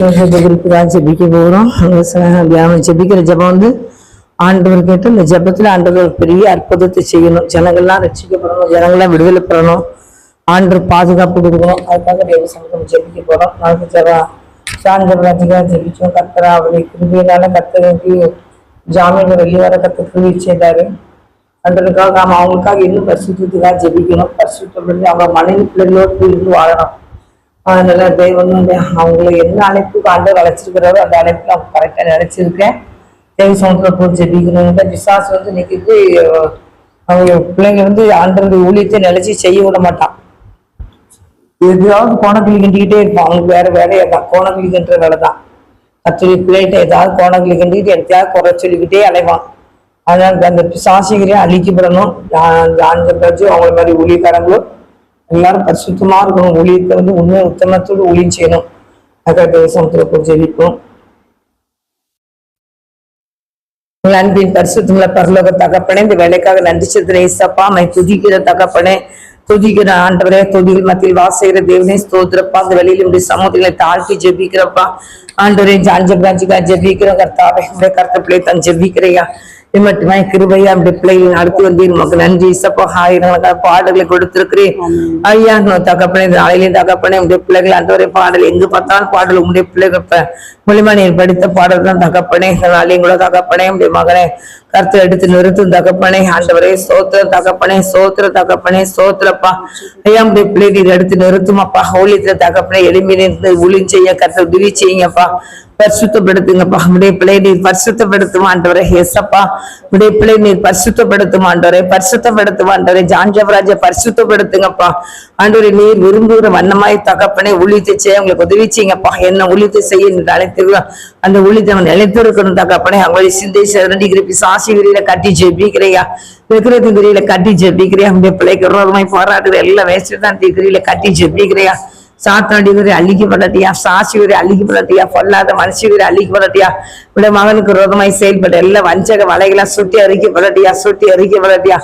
குறிப்புதான் ஜெபிக்க போகிறோம். தியானம் ஜெபிக்கிற ஜெபம் ஆண்டவர் கேட்டு இந்த ஜெபத்துல ஆண்டவர் பெரிய அற்புதத்தை செய்யணும். ஜனங்கள்லாம் ரட்சிக்கப்படணும், ஜனங்கள்லாம் விடுதலை பெறணும், ஆண்டவர் பாதுகாப்பு கொடுக்கணும். அதுக்காக தேவ சமூகம் ஜெபிக்க போறோம். நாளைக்கு சாந்தராஜிக்காக ஜெபிச்சோம். கர்த்தரா அவருடைய கிருபையினால கர்த்தருக்கு ஜாமீன் வெளியே வர கர்த்தர் கிருபை செய்தாரு. அன்றதுக்காக நாம அவங்களுக்காக இன்னும் பரிசுத்தத்துக்காக ஜெபிக்கணும். பரிசுத்தப்படி அவங்க மனைவி பிள்ளைகளோடு இருந்து வாழணும். அதனால தெய்வம் அவங்களை என்ன அழைப்புக்கு ஆண்டவர் அழைச்சிருக்கிறாரோ அந்த அழைப்புல அவங்க கரெக்டா நினைச்சிருக்கேன். தேவ சமூகத்துல போய் ஜெபிக்கணும். விசாசம் இன்னைக்கு அவங்க பிள்ளைங்க ஆண்டவருடைய ஊழியத்தை நினைச்சு செய்ய விட மாட்டான். எதாவது கோணக்கிளி கண்டிக்கிட்டே இருப்பான். அவங்களுக்கு வேற வேலையை தான் கோணக்கிளி கன்ற வேலை தான். கத்துடைய பிள்ளைகிட்ட ஏதாவது கோணக்கிளி கண்டிக்கிட்டு எதையாவது குறை சொல்லிக்கிட்டே அலைவான். அதனால அந்த பிசாசிகரையும் அழிக்கப்படணும். அவங்கள மாதிரி ஊழியக்காரங்களும் எல்லாரும் பரிசுத்தமா இருக்கணும். ஊழியத்தை உண்மை உத்தமத்தோடு ஊழியம் செய்யணும். அக்கா தேவசமத்துல போய் ஜெபிப்போம். அன்பின் பரிசுத்தமுள்ள பரலோக தகப்பனே, இந்த வேலைக்காக நன்றி செலுத்துறேன். ஏசப்பா மை துதிக்கிற தகப்பனே, துதிக்கிற ஆண்டவரே, துதிகள் மத்தியில் வாசிக்கிற தேவனே ஸ்தோத்திரப்பா. அந்த வெளியில இப்படி சமூகங்களை தாழ்த்தி ஜெபிக்கிறப்பா. ஆண்டவரே ஜான்ஜபிராஜிக்கா ஜெபிக்கிறோம். கர்த்தாவே உடைய கருத்த பிள்ளை தான் ஜெபிக்கிறையா. இது மட்டுமே கிருபையா அப்படி பிள்ளைகள் நடத்தி வந்தீர். நமக்கு நன்றி. இசப்பா ஆயிரங்களுக்காக பாடல்களை கொடுத்திருக்கிறேன் ஐயா. தகப்பனே நாளையிலேயே தகப்பனே உடைய பிள்ளைகள் ஆண்டவரே பாடல் எங்கு பார்த்தாலும் பாடல் உடைய பிள்ளைகள் மூலியமா நீர் படித்த பாடல் தான் தகப்பனே. நாளையும் கூட தகப்பனே உடைய மகனே கருத்தை எடுத்து நிறுத்தும் தகப்பனே. ஆண்டவரே சோத்திர தகப்பனே, சோத்திர தகப்பனே, சோத்திரப்பா ஐயா. உடைய பிள்ளை நீர் எடுத்து நிறுத்துமாப்பா. ஊழியத்துல தகப்பனே எளிமையிலிருந்து ஊழி செய்ய கருத்தை உதவி செய்யுங்கப்பா. பரிசுத்தப்படுத்துங்கப்பா. உடைய பிள்ளை நீர் பரிசுத்தப்படுத்தும் ஆண்டவரே. எஸ்அப்பா உடைய பிள்ளை நீர் பரிசுத்தப்படுத்தும் ஆண்டவரே, பரிசுத்தப்படுத்தும் ஆண்டவரே. ஜான்ஜவராஜ பரிசுத்தப்படுத்துங்கப்பா. ஆண்டவரே நீர் விரும்புகிற வண்ணமாய் தகப்பனே ஊழியத்தை செய்ய உங்களுக்கு உதவி செய்யுங்கப்பா. என்ன ஊழியத்தை செய்ய அழைத்து அந்த ஊழியத்தை அவன் நிலைத்திருக்கணும் தகப்பனே. அவங்களை சிந்தை சிறண்டி கிருப்பி சாசி விரியில கட்டி ஜெபிக்கிறையா. விக்கிரத்து கிரியில கட்டி ஜெபிக்கிறியா. உடைய பிள்ளைக்கு விரோதமாய் போராடுற எல்லா வேஸ்தான் கிரியில கட்டி ஜெபிக்கிறையா. சாத்தாடி வரை அழிக்கப்படட்டியா, சாசி வரை அழிக்கப்படட்டியா, பொல்லாத மனுஷி வரை அழிக்கப்படட்டியா. உடைய மகனுக்கு விரோதமாய் செயல்பட்ட எல்லா வஞ்சக வலைகளா சுட்டி அறிக்கப்படட்டியா, சுட்டி அறிக்கப்படட்டியா.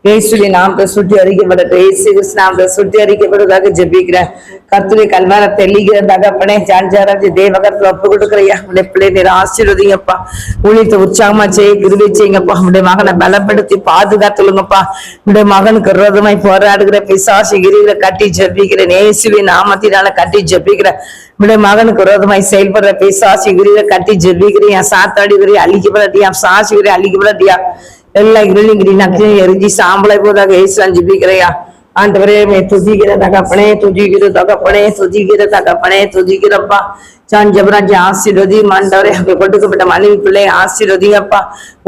இயேசுவின் நாமத்தை சுட்டி அறிக்கப்படட்டும். இயேசு கிறிஸ்து நாமத்தை சுட்டி அறிக்கப்படுவதாக ஜெபிக்கிறேன். கர்த்தருடைய கல்வாரத்தை தெளிகிற தகப்பனே ஜான்ஜாராஜ் தேவகரத்துல ஒப்பு கொடுக்குறையா. உடைய பிள்ளை நீர் ஆசீர்வதிங்கப்பா. ஊழியத்தை உற்சாகமா செய்ய கிருபை செய்யுங்கப்பா. உடைய மகனை பலப்படுத்தி பாதுகாத்துலுங்கப்பா. உடைய மகனுக்கு விரோதமாய் போராடுகிற பிசாசு கிரிகளை கட்டி ஜெபிக்கிறேன். இயேசுவின் நாமத்தினால கட்டி ஜெபிக்கிறேன். உடைய மகனுக்கு விரோதமாய் செயல்படுற பிசாசு கிரிகளை கட்டி ஜெபிக்கிறேன். சாத்தாடி கிரி அழிக்கப்படட்டியா, சாசி கிரி அழிக்கப்படட்டியா. எல்லா இருளிங்கிரி நக்கிலையும் எரிஞ்சி சாம்பலை போதாக ஏசுலாம் ஜெபிக்கிறையா. ஆண்டவரே துதிக்கிற தகப்பனே, துதிக்கிற தகப்பனே, துதிக்கிற தகப்பனே, துதிக்கிறப்பா. ஜான்ஜபராஜ் ஆசீர்வதி ஆண்டவரே. கொடுக்கப்பட்ட மனைவி பிள்ளை ஆசீர்வதிங்கப்பா.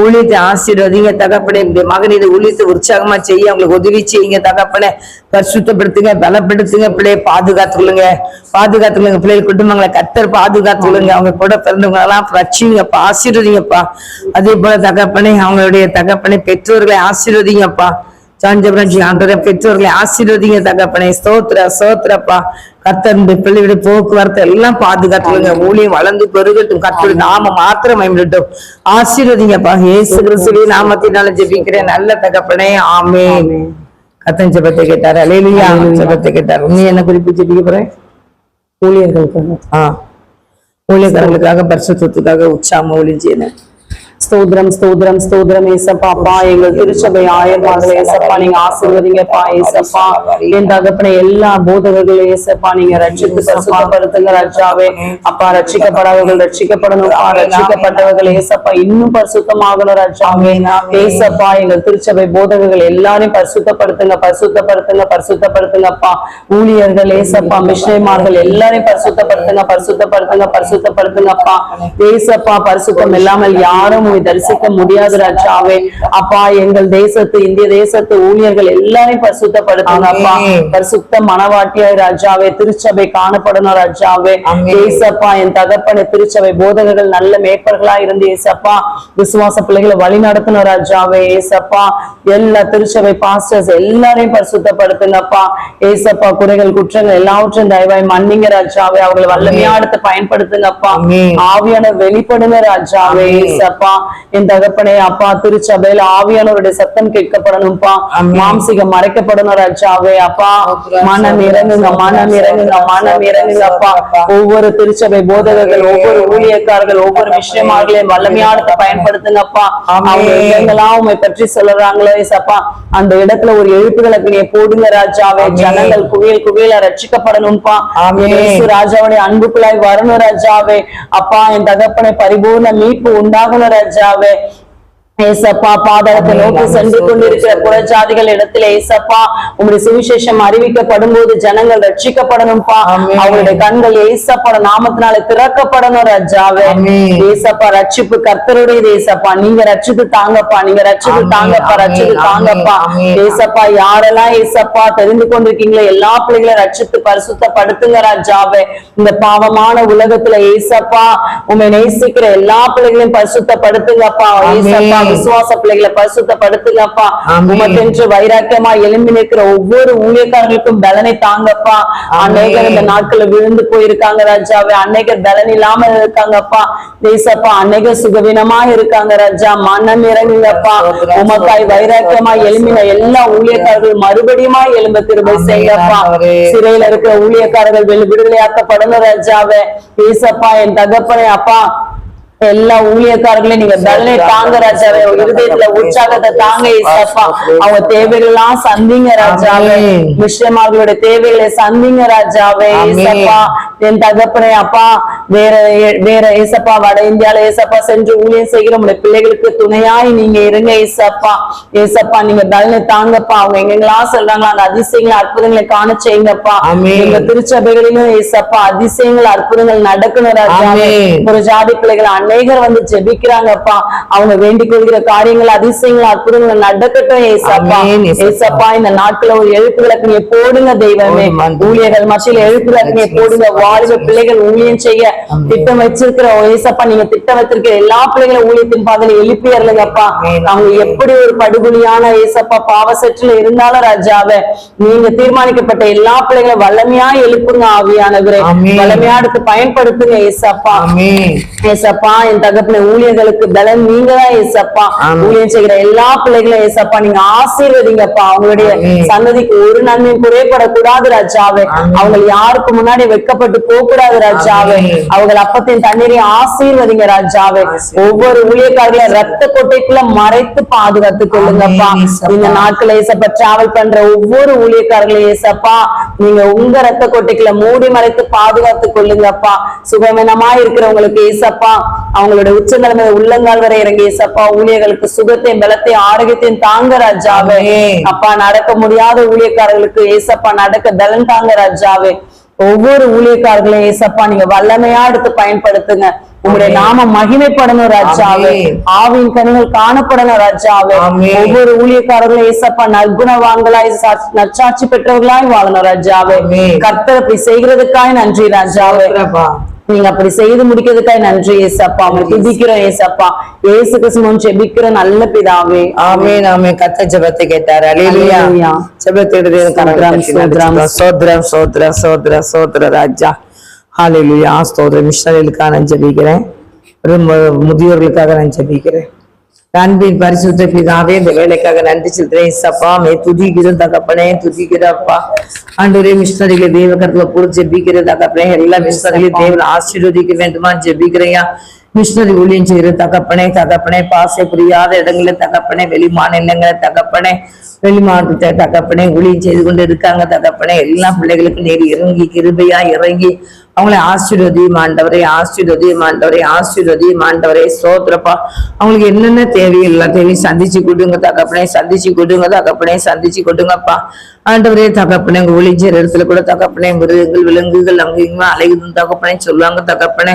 ஊழியத்தை ஆசீர்வதிங்க தகப்பனே. இந்த மகனின் ஊழியத்தை உற்சாகமா செய்ய அவங்களுக்கு உதவி செய்யுங்க தகப்பனே. பரிசுத்தப்படுத்துங்க, பலப்படுத்துங்க. பிள்ளைய பாதுகாத்துக்கொள்ளுங்க, பாதுகாத்துக்கொள்ளுங்க. பிள்ளைகள் குடும்பங்களை கர்த்தர் பாதுகாத்துக்கொள்ளுங்க. அவங்க கூட பிறந்தவங்க எல்லாம் ரட்சிங்கப்பா, ஆசீர்வதிங்கப்பா. அதே போல தகப்பனே அவங்களுடைய தகப்பனே பெற்றோர்களை ஆசீர்வதிங்கப்பா. சாஞ்சபராஜி ஆண்டவரே பெற்றோர்களை ஆசீர்வதிங்க தகப்பனே. ஸ்தோத்திர சோத்திரப்பா. கர்த்தர் பிள்ளையுடைய போக்குவரத்து எல்லாம் பாதுகாத்துங்க. ஊழியம் வளர்ந்து பெருகட்டும். கர்த்தருடைய நாம மாத்திரம் மேம்படட்டும். ஆசீர்வதிங்கப்பா. இயேசு கிறிஸ்துவின் நாமத்தினால ஜெபிக்கிறேன் நல்ல தகப்பனே, ஆமென். கர்த்தர் ஜெபத்தை கேட்டார். அல்லேலூயா. ஜெபத்தை கேட்டார். நீ என்ன குறிப்பு ஜெபிக்க போற? ஊழியர்களுக்காக, ஊழியக்காரர்களுக்காக, பரிசுத்தத்துக்காக உற்சாகமா ஊழியம் செய்யணும். ஸ்தோத்திரம் ஸ்தோத்திரம் ஸ்தோத்திரம் ஏசப்பாப்பா. எங்கள் திருச்சபை ஆயர்வார்கள் ஏசப்பா நீங்க ஆசீர்வதிங்கப்பா. ஏசப்பா என் தகப்பனை எல்லா போதகர்கள் ஏசப்பா நீங்க ரட்சித்து பரிசுத்தப்படுத்துங்க ராஜாவே. அப்பா ரட்சிக்கப்படாதவர்கள் ரட்சிக்கப்படணும், ரட்சிக்கப்பட்டவர்கள் ஏசப்பா இன்னும் பரிசுத்தமாகணும் ராஜாவே. ஏசப்பா எங்கள் திருச்சபை போதகர்கள் எல்லாரையும் பரிசுத்தப்படுத்துங்க, பரிசுத்தப்படுத்துங்க, பரிசுத்தப்படுத்துங்கப்பா. ஊழியர்கள் ஏசப்பா மிஷனரிமார்கள் எல்லாரையும் பரிசுத்தப்படுத்துங்க, பரிசுத்தப்படுத்துங்க, பரிசுத்தப்படுத்துங்கப்பா. ஏசப்பா பரிசுத்தம் இல்லாமல் யாரும் தரிசிக்க முடியாது ராஜாவே. அப்பா எங்கள் தேசத்து இந்திய தேசத்து ஊழியர்கள் எல்லாரையும் பரிசுத்தப்படுத்துங்க அப்பா. பரிசுத்த மனவாட்டியாய் ராஜாவே திருச்சபை காணப்படணும் ராஜாவே. ஏசப்பா என் தகப்பன திருச்சபை போதகர்கள் நல்ல மேய்ப்பர்களா இருந்து ஏசப்பா விசுவாச பிள்ளைகளை வழி நடத்தணும் ராஜாவே. ஏசப்பா எல்லா திருச்சபை பாஸ்டர்ஸ் எல்லாரையும் பரிசுத்தப்படுத்துங்கப்பா. ஏசப்பா குறைகள் குற்றங்கள் எல்லாவற்றையும் தயவாய் மன்னிங்க ராஜாவே. அவங்களை வல்லமையா எடுத்து பயன்படுத்துங்கப்பா. ஆவியான வெளிப்படுங்க ராஜாவே. ஏசப்பா என் தகப்பனே அப்பா, திருச்சபையில ஆவியானவருடைய சத்தம் கேட்கப்படணும்ப்பா. மாம்சிகம் மறைக்கப்படணும் ராஜாவே. அப்பா மனம் இறங்குங்க, மனம் இறங்குங்க, மனம் இறங்குங்க அப்பா. ஒவ்வொரு திருச்சபை போதகர்கள், ஒவ்வொரு ஊழியக்காரர்கள், ஒவ்வொரு விஷயமார்களையும் வல்லமையானத்தை பயன்படுத்துங்கப்பா. அவங்க எங்கெல்லாம் உண்மை பற்றி சொல்றாங்களோ ஏசப்பா, அந்த இடத்துல ஒரு எழுப்புதலுக்கு நீ போடுங்க ராஜாவே. ஜனங்கள் குவியல் குவியல ரட்சிக்கப்படணும்ப்பா. ராஜாவுடைய அன்புக்குள்ளாய் வரணும் ராஜாவே. அப்பா என் தகப்பனை பரிபூர்ண மீட்பு உண்டாகணும் ராஜாவே. ஏசப்பா பாதாளத்தை நோக்கி சென்று கொண்டிருக்கிற புறஜாதிகள் இடத்துல ஏசப்பா உங்களுடைய சுவிசேஷம் அறிவிக்கப்படும் போது ஜனங்கள் ரட்சிக்கப்படணும்ப்பா. அவங்களுடைய கண்கள் ஏசப்பா நாமத்தினால திறக்கப்படணும் ராஜாவே. ஏசப்பா ரட்சிப்பு கர்த்தருடையது ஏசப்பா. நீங்க ரட்சித்து தாங்கப்பா, நீங்க ரட்சித்து தாங்கப்பா, ரட்சித்து தாங்கப்பா. ஏசப்பா யாரெல்லாம் ஏசப்பா தெரிந்து கொண்டிருக்கீங்களோ எல்லா பிள்ளைகளையும் ரட்சித்து பரிசுத்தப்படுத்துங்க ராஜாவே. இந்த பாவமான உலகத்துல ஏசப்பா உண்மை நேசிக்கிற எல்லா பிள்ளைகளையும் பரிசுத்தப்படுத்துங்கப்பா. ஏசப்பா விசுவாச பிள்ளைகளை பரிசுத்தப்படுத்துங்கப்பா. உமக்கென்று வைராக்கியமா எழும்பி நிற்கிற ஒவ்வொரு ஊழியக்காரர்களுக்கும் பலனை தாங்கப்பா. அநேகர் இந்த நாட்களை விழுந்து போயிருக்காங்க ராஜாவே. அநேகர் பலன் இல்லாம இருக்காங்கப்பா. தேசப்பா அநேகர் சுகவீனமா இருக்காங்க ராஜா. மனம் இறங்குங்கப்பா. உமக்காய் வைராக்கியமா எழும்பின எல்லா ஊழியக்காரர்கள் மறுபடியுமா எழும்ப கிருபை செய்யப்பா. சிறையில இருக்கிற ஊழியக்காரர்கள் விடுதலையாக்கப்படணும் ராஜாவே. ஏசப்பா என் தகப்பனே அப்பா எல்லா ஊழியக்காரர்களையும் நீங்க பலனை தாங்க ராஜாவே. இருதயத்துல உற்சாகத்தை தாங்க ஏசப்பா. அவங்க தேவைகள் எல்லாம் சந்திங்க ராஜாவே. முஸ்லிம்களுடைய தேவைகளை சந்திங்க ராஜாவே. ஏசப்பா என் தகப்பனே அப்பா வேற ஏசப்பா வட இந்தியால ஏசப்பா சென்று ஊழியம் செய்கிற உங்களுடைய பிள்ளைகளுக்கு துணையாய் நீங்க இருங்க ஏசப்பா. ஏசப்பா நீங்க பலனை தாங்கப்பா. அவங்க எங்கெல்லாம் சொல்றாங்களா அந்த அதிசயங்களை அற்புதங்களை காண செய்யுங்கப்பா. எங்க திருச்சபைகளிலும் ஏசப்பா அதிசயங்கள் அற்புதங்கள் நடக்கணும் ராஜாவே. ஒரு ஜாதி பிள்ளைகள் அநேகர் வந்து ஜெபிக்கிறாங்கப்பா. அவங்க வேண்டிக் கொள்கிற காரியங்கள் அதிசயங்கள் அற்புதங்கள் நடக்கட்டும் ஏசப்பா. ஏசப்பா இந்த நாட்கள ஒரு எழுப்புதலுக்கு நீ போடுங்க தெய்வமே. ஊழியர்கள் மத்தியில் எழுப்புதலுக்கு நீ போடுங்க. வாலிப பிள்ளைகள் ஊழியம் செய்ய திட்டம் வச்சிருக்கிற ஏசப்பா, நீங்க திட்டம் வச்சிருக்கிற எல்லா பிள்ளைகளும் ஊழியத்தின் பாதையில எழுப்பியறலுங்கப்பா. அவங்க எப்படி ஒரு படுகொலியான ஏசப்பா பாவசற்றில இருந்தாலும் ராஜாவே நீங்க தீர்மானிக்கப்பட்ட எல்லா பிள்ளைகளும் வல்லமையா எழுப்புங்க ஆவியானவரே. வல்லமையா எடுத்து பயன்படுத்துங்க ஏசப்பா. ஏசப்பா என் தகப்பனை ஊழியர்களுக்கு பலன் நீங்க தான் ஏசப்பா. ஊழியம் செய்கிற எல்லா பிள்ளைகளும் ஏசப்பா நீங்க ஆசீர்வதிங்கப்பா. அவங்களுடைய சந்ததிக்கு ஒரு நன்மையும் குறைபடக்கூடாது ராஜாவே. அவங்க யாருக்கு முன்னாடி வெட்கப்பட்டு போக கூடாது ராஜாவே. அவங்க அப்பத்தின் தண்ணீரையும் ஆசீர்வதிங்க ராஜாவே. ஒவ்வொரு ஊழியக்காரர்களையும் ரத்த கொட்டைக்குள்ள மறைத்து பாதுகாத்துக் கொள்ளுங்கப்பா. இந்த நாட்கள் ஏசப்பா டிராவல் பண்ற ஒவ்வொரு ஊழியக்காரர்களையும் ஏசப்பா நீங்க உங்க ரத்த கொட்டைக்குள்ள மூடி மறைத்து பாதுகாத்துக் கொள்ளுங்கப்பா. சுகமனமா இருக்கிறவங்களுக்கு ஏசப்பா அவங்களோட உச்சநிலைமை உள்ளங்கால் வரை இறங்கி ஏசப்பா ஊழியர்களுக்கு சுகத்தையும் பலத்தையும் ஆரோக்கியத்தையும் தாங்க ராஜாவே. அப்பா நடக்க முடியாத ஊழியக்காரர்களுக்கு ஏசப்பா நடக்க பலன் தாங்க ராஜாவே. ஒவ்வொரு ஊழியக்காரர்களையும் ஏசப்பா நீங்க வல்லமையா எடுத்து பயன்படுத்துங்க. உங்களுடைய நாம மகிமைப்படணும் ராஜாவே. ஆவியின் கனிகள் காணப்படணும் ராஜாவே. ஒவ்வொரு ஊழியக்காரர்களும் ஏசப்பா நற்குணவான்களாய் நற்சாட்சி பெற்றவர்களாய் வாழணும் ராஜாவே. கர்த்தர் அப்படி செய்கிறதுக்காய் நன்றி ராஜாவே. நீங்க அப்படி செய்து முடிக்கிறதுக்காக நன்றி ஏசப்பா. உங்களுக்கு துதிக்கிறோம் ஏசப்பா. இயேசு கிறிஸ்துவின் ஜெபிக்கிற நல்ல பிதாவே. ஆமென் ஆமென். கர்த்தர் ஜெபத்தை கேட்டார். அல்லேலூயா. ஜெபத்தோடு சோத்ரம் சோத்ரம் சோத்ரம் சோத்ர ராஜா. ஹல்லேலூயா. ஸ்தோத்திரம். மிஷனரிகளுக்காக நான் ஜெபிக்கிறேன். முதியோர்களுக்காக நான் ஜெபிக்கிறேன். அன்பின் பரிசுத்த பிதாவே இந்த வேலைக்காக நன்றி செலுத்துறேன் ஏசப்பா. துதிக்கிறோம் தகப்பனே, துதிக்கிறப்பா. ஆண்டவரே மிஷனரிகளை தேவ கருத்துல போட்டு ஜெபிக்கிற தகப்பனே. எல்லா மிஷனரிகளையும் தேவன் ஆசீர்வதிக்க வேண்டுமா ஜெபிக்கிறையா. மிஷனரி ஊழியம் செய்யற தகப்பனே தகப்பனே. பாசை புரியாத இடங்கள தகப்பனே, வெளி மாநிலங்கள தகப்பனே, வெளி மாவட்டத்தை தகப்பனே ஊழியம் செய்து கொண்டு இருக்காங்க தகப்பனே. எல்லா பிள்ளைகளுக்கும் நேரி இறங்கி கிருபையா இறங்கி அவங்களை ஆசீர்வதியும் ஆண்டவரே, ஆசீர்வதியும் ஆண்டவரே, ஆசீர்வதியும் ஆண்டவரே. சோத்திரப்பா அவங்களுக்கு என்னென்ன தேவை எல்லா தேவையும் சந்திச்சு கொடுங்க தகப்பனே, சந்திச்சு கொடுங்க தகப்பனே, சந்திச்சு கொடுங்கப்பா ஆண்டவரே தகப்பனே. உங்க ஒளிஞ்ச இடத்துல கூட தகப்பனே மிருகங்கள் விலங்குகள் அங்க இங்க அலைகுதும் தகப்பனே சொல்லுவாங்க தகப்பனே.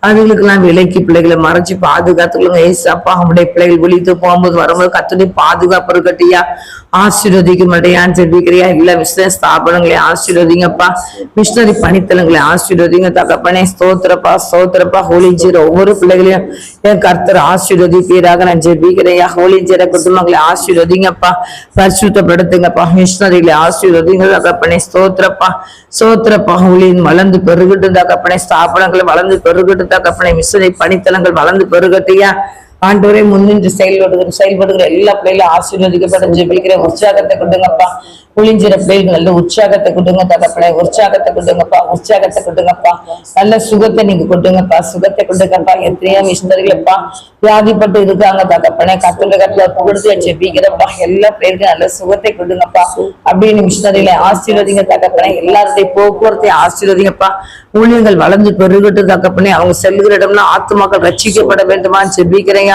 அதுகளுக்கு எல்லாம் விலைக்கு பிள்ளைகளை மறைச்சு பாதுகாத்துக்கொள்ளுங்க ஏசப்பா. அவங்களுடைய பிள்ளைகள் ஒளித்து போகும்போது வரும்போது கத்துடைய பாதுகாப்பு இருக்கட்டியா. ஆசீர்வதிக்க மாட்டேயான்னு தெரிவிக்கிறியா. இல்ல மிஷனரி ஸ்தாபனங்களை ஆசீர்வதிங்கப்பா. மிஷனரி பணித்தலங்களை ஆசீர்வதி ஆசீர்வதிங்க தகப்பனே. ஸ்தோத்திரப்பா ஸ்தோத்திரப்பா. ஹோலிஞ்சீர ஒவ்வொரு பிள்ளைகளையும் என் கர்த்தர் ஆசீர்வதிப்பீராக நான் ஜெபிக்கிறேன். ஹோலிஞ்சீர குடும்பங்களை ஆசீர்வதிங்கப்பா, பரிசுத்தப்படுத்துங்கப்பா. மிஷனரிகளை ஆசீர்வதிங்க தகப்பனே. ஸ்தோத்திரப்பா ஸ்தோத்திரப்பா. ஊழியன் வளர்ந்து பெருகட்டு தகப்பனே. ஸ்தாபனங்கள் வளர்ந்து பெருகட்டு தகப்பனே. மிஷனரி பணித்தலங்கள் வளர்ந்து பெருகட்டியா ஆண்டவரே. முன்னின்று செயல்படுகிற எல்லா பிள்ளைகளும் ஆசீர்வதிக்கப்பட ஜெபிக்கிற உற்சாகத்தை கொடுங்கப்பா. புளிஞ்சிற பிள்ளைகள் நல்ல உற்சாகத்தை கொடுங்க தகப்பனே. உற்சாகத்தை கொடுங்கப்பா, உற்சாகத்தை கொடுங்கப்பா. நல்ல சுகத்தை நீங்க கொடுங்கப்பா, சுகத்தை கொடுங்கப்பா. எத்தனையோ மிஷனரிகளப்பா வியாதிப்பட்டு இருக்காங்க தகப்பனே. கத்துள்ள கத்துல கொடுத்து ஜெபிக்கிறப்பா. எல்லா பிள்ளைகளுக்கும் நல்ல சுகத்தை கொடுங்கப்பா. அப்படின்னு மிஷனரிகளை ஆசீர்வதிங்க தகப்பனே. எல்லாருடைய போக்குவரத்தை ஆசீர்வதிங்கப்பா. ஊழியங்கள் வளர்ந்து பெருகட்டு தகப்பனே. அவங்க செல்லுகிற இடம்னா ஆத்துமாக்கள் ரட்சிக்கப்பட வேண்டுமா ஜெபிக்கிறேன்.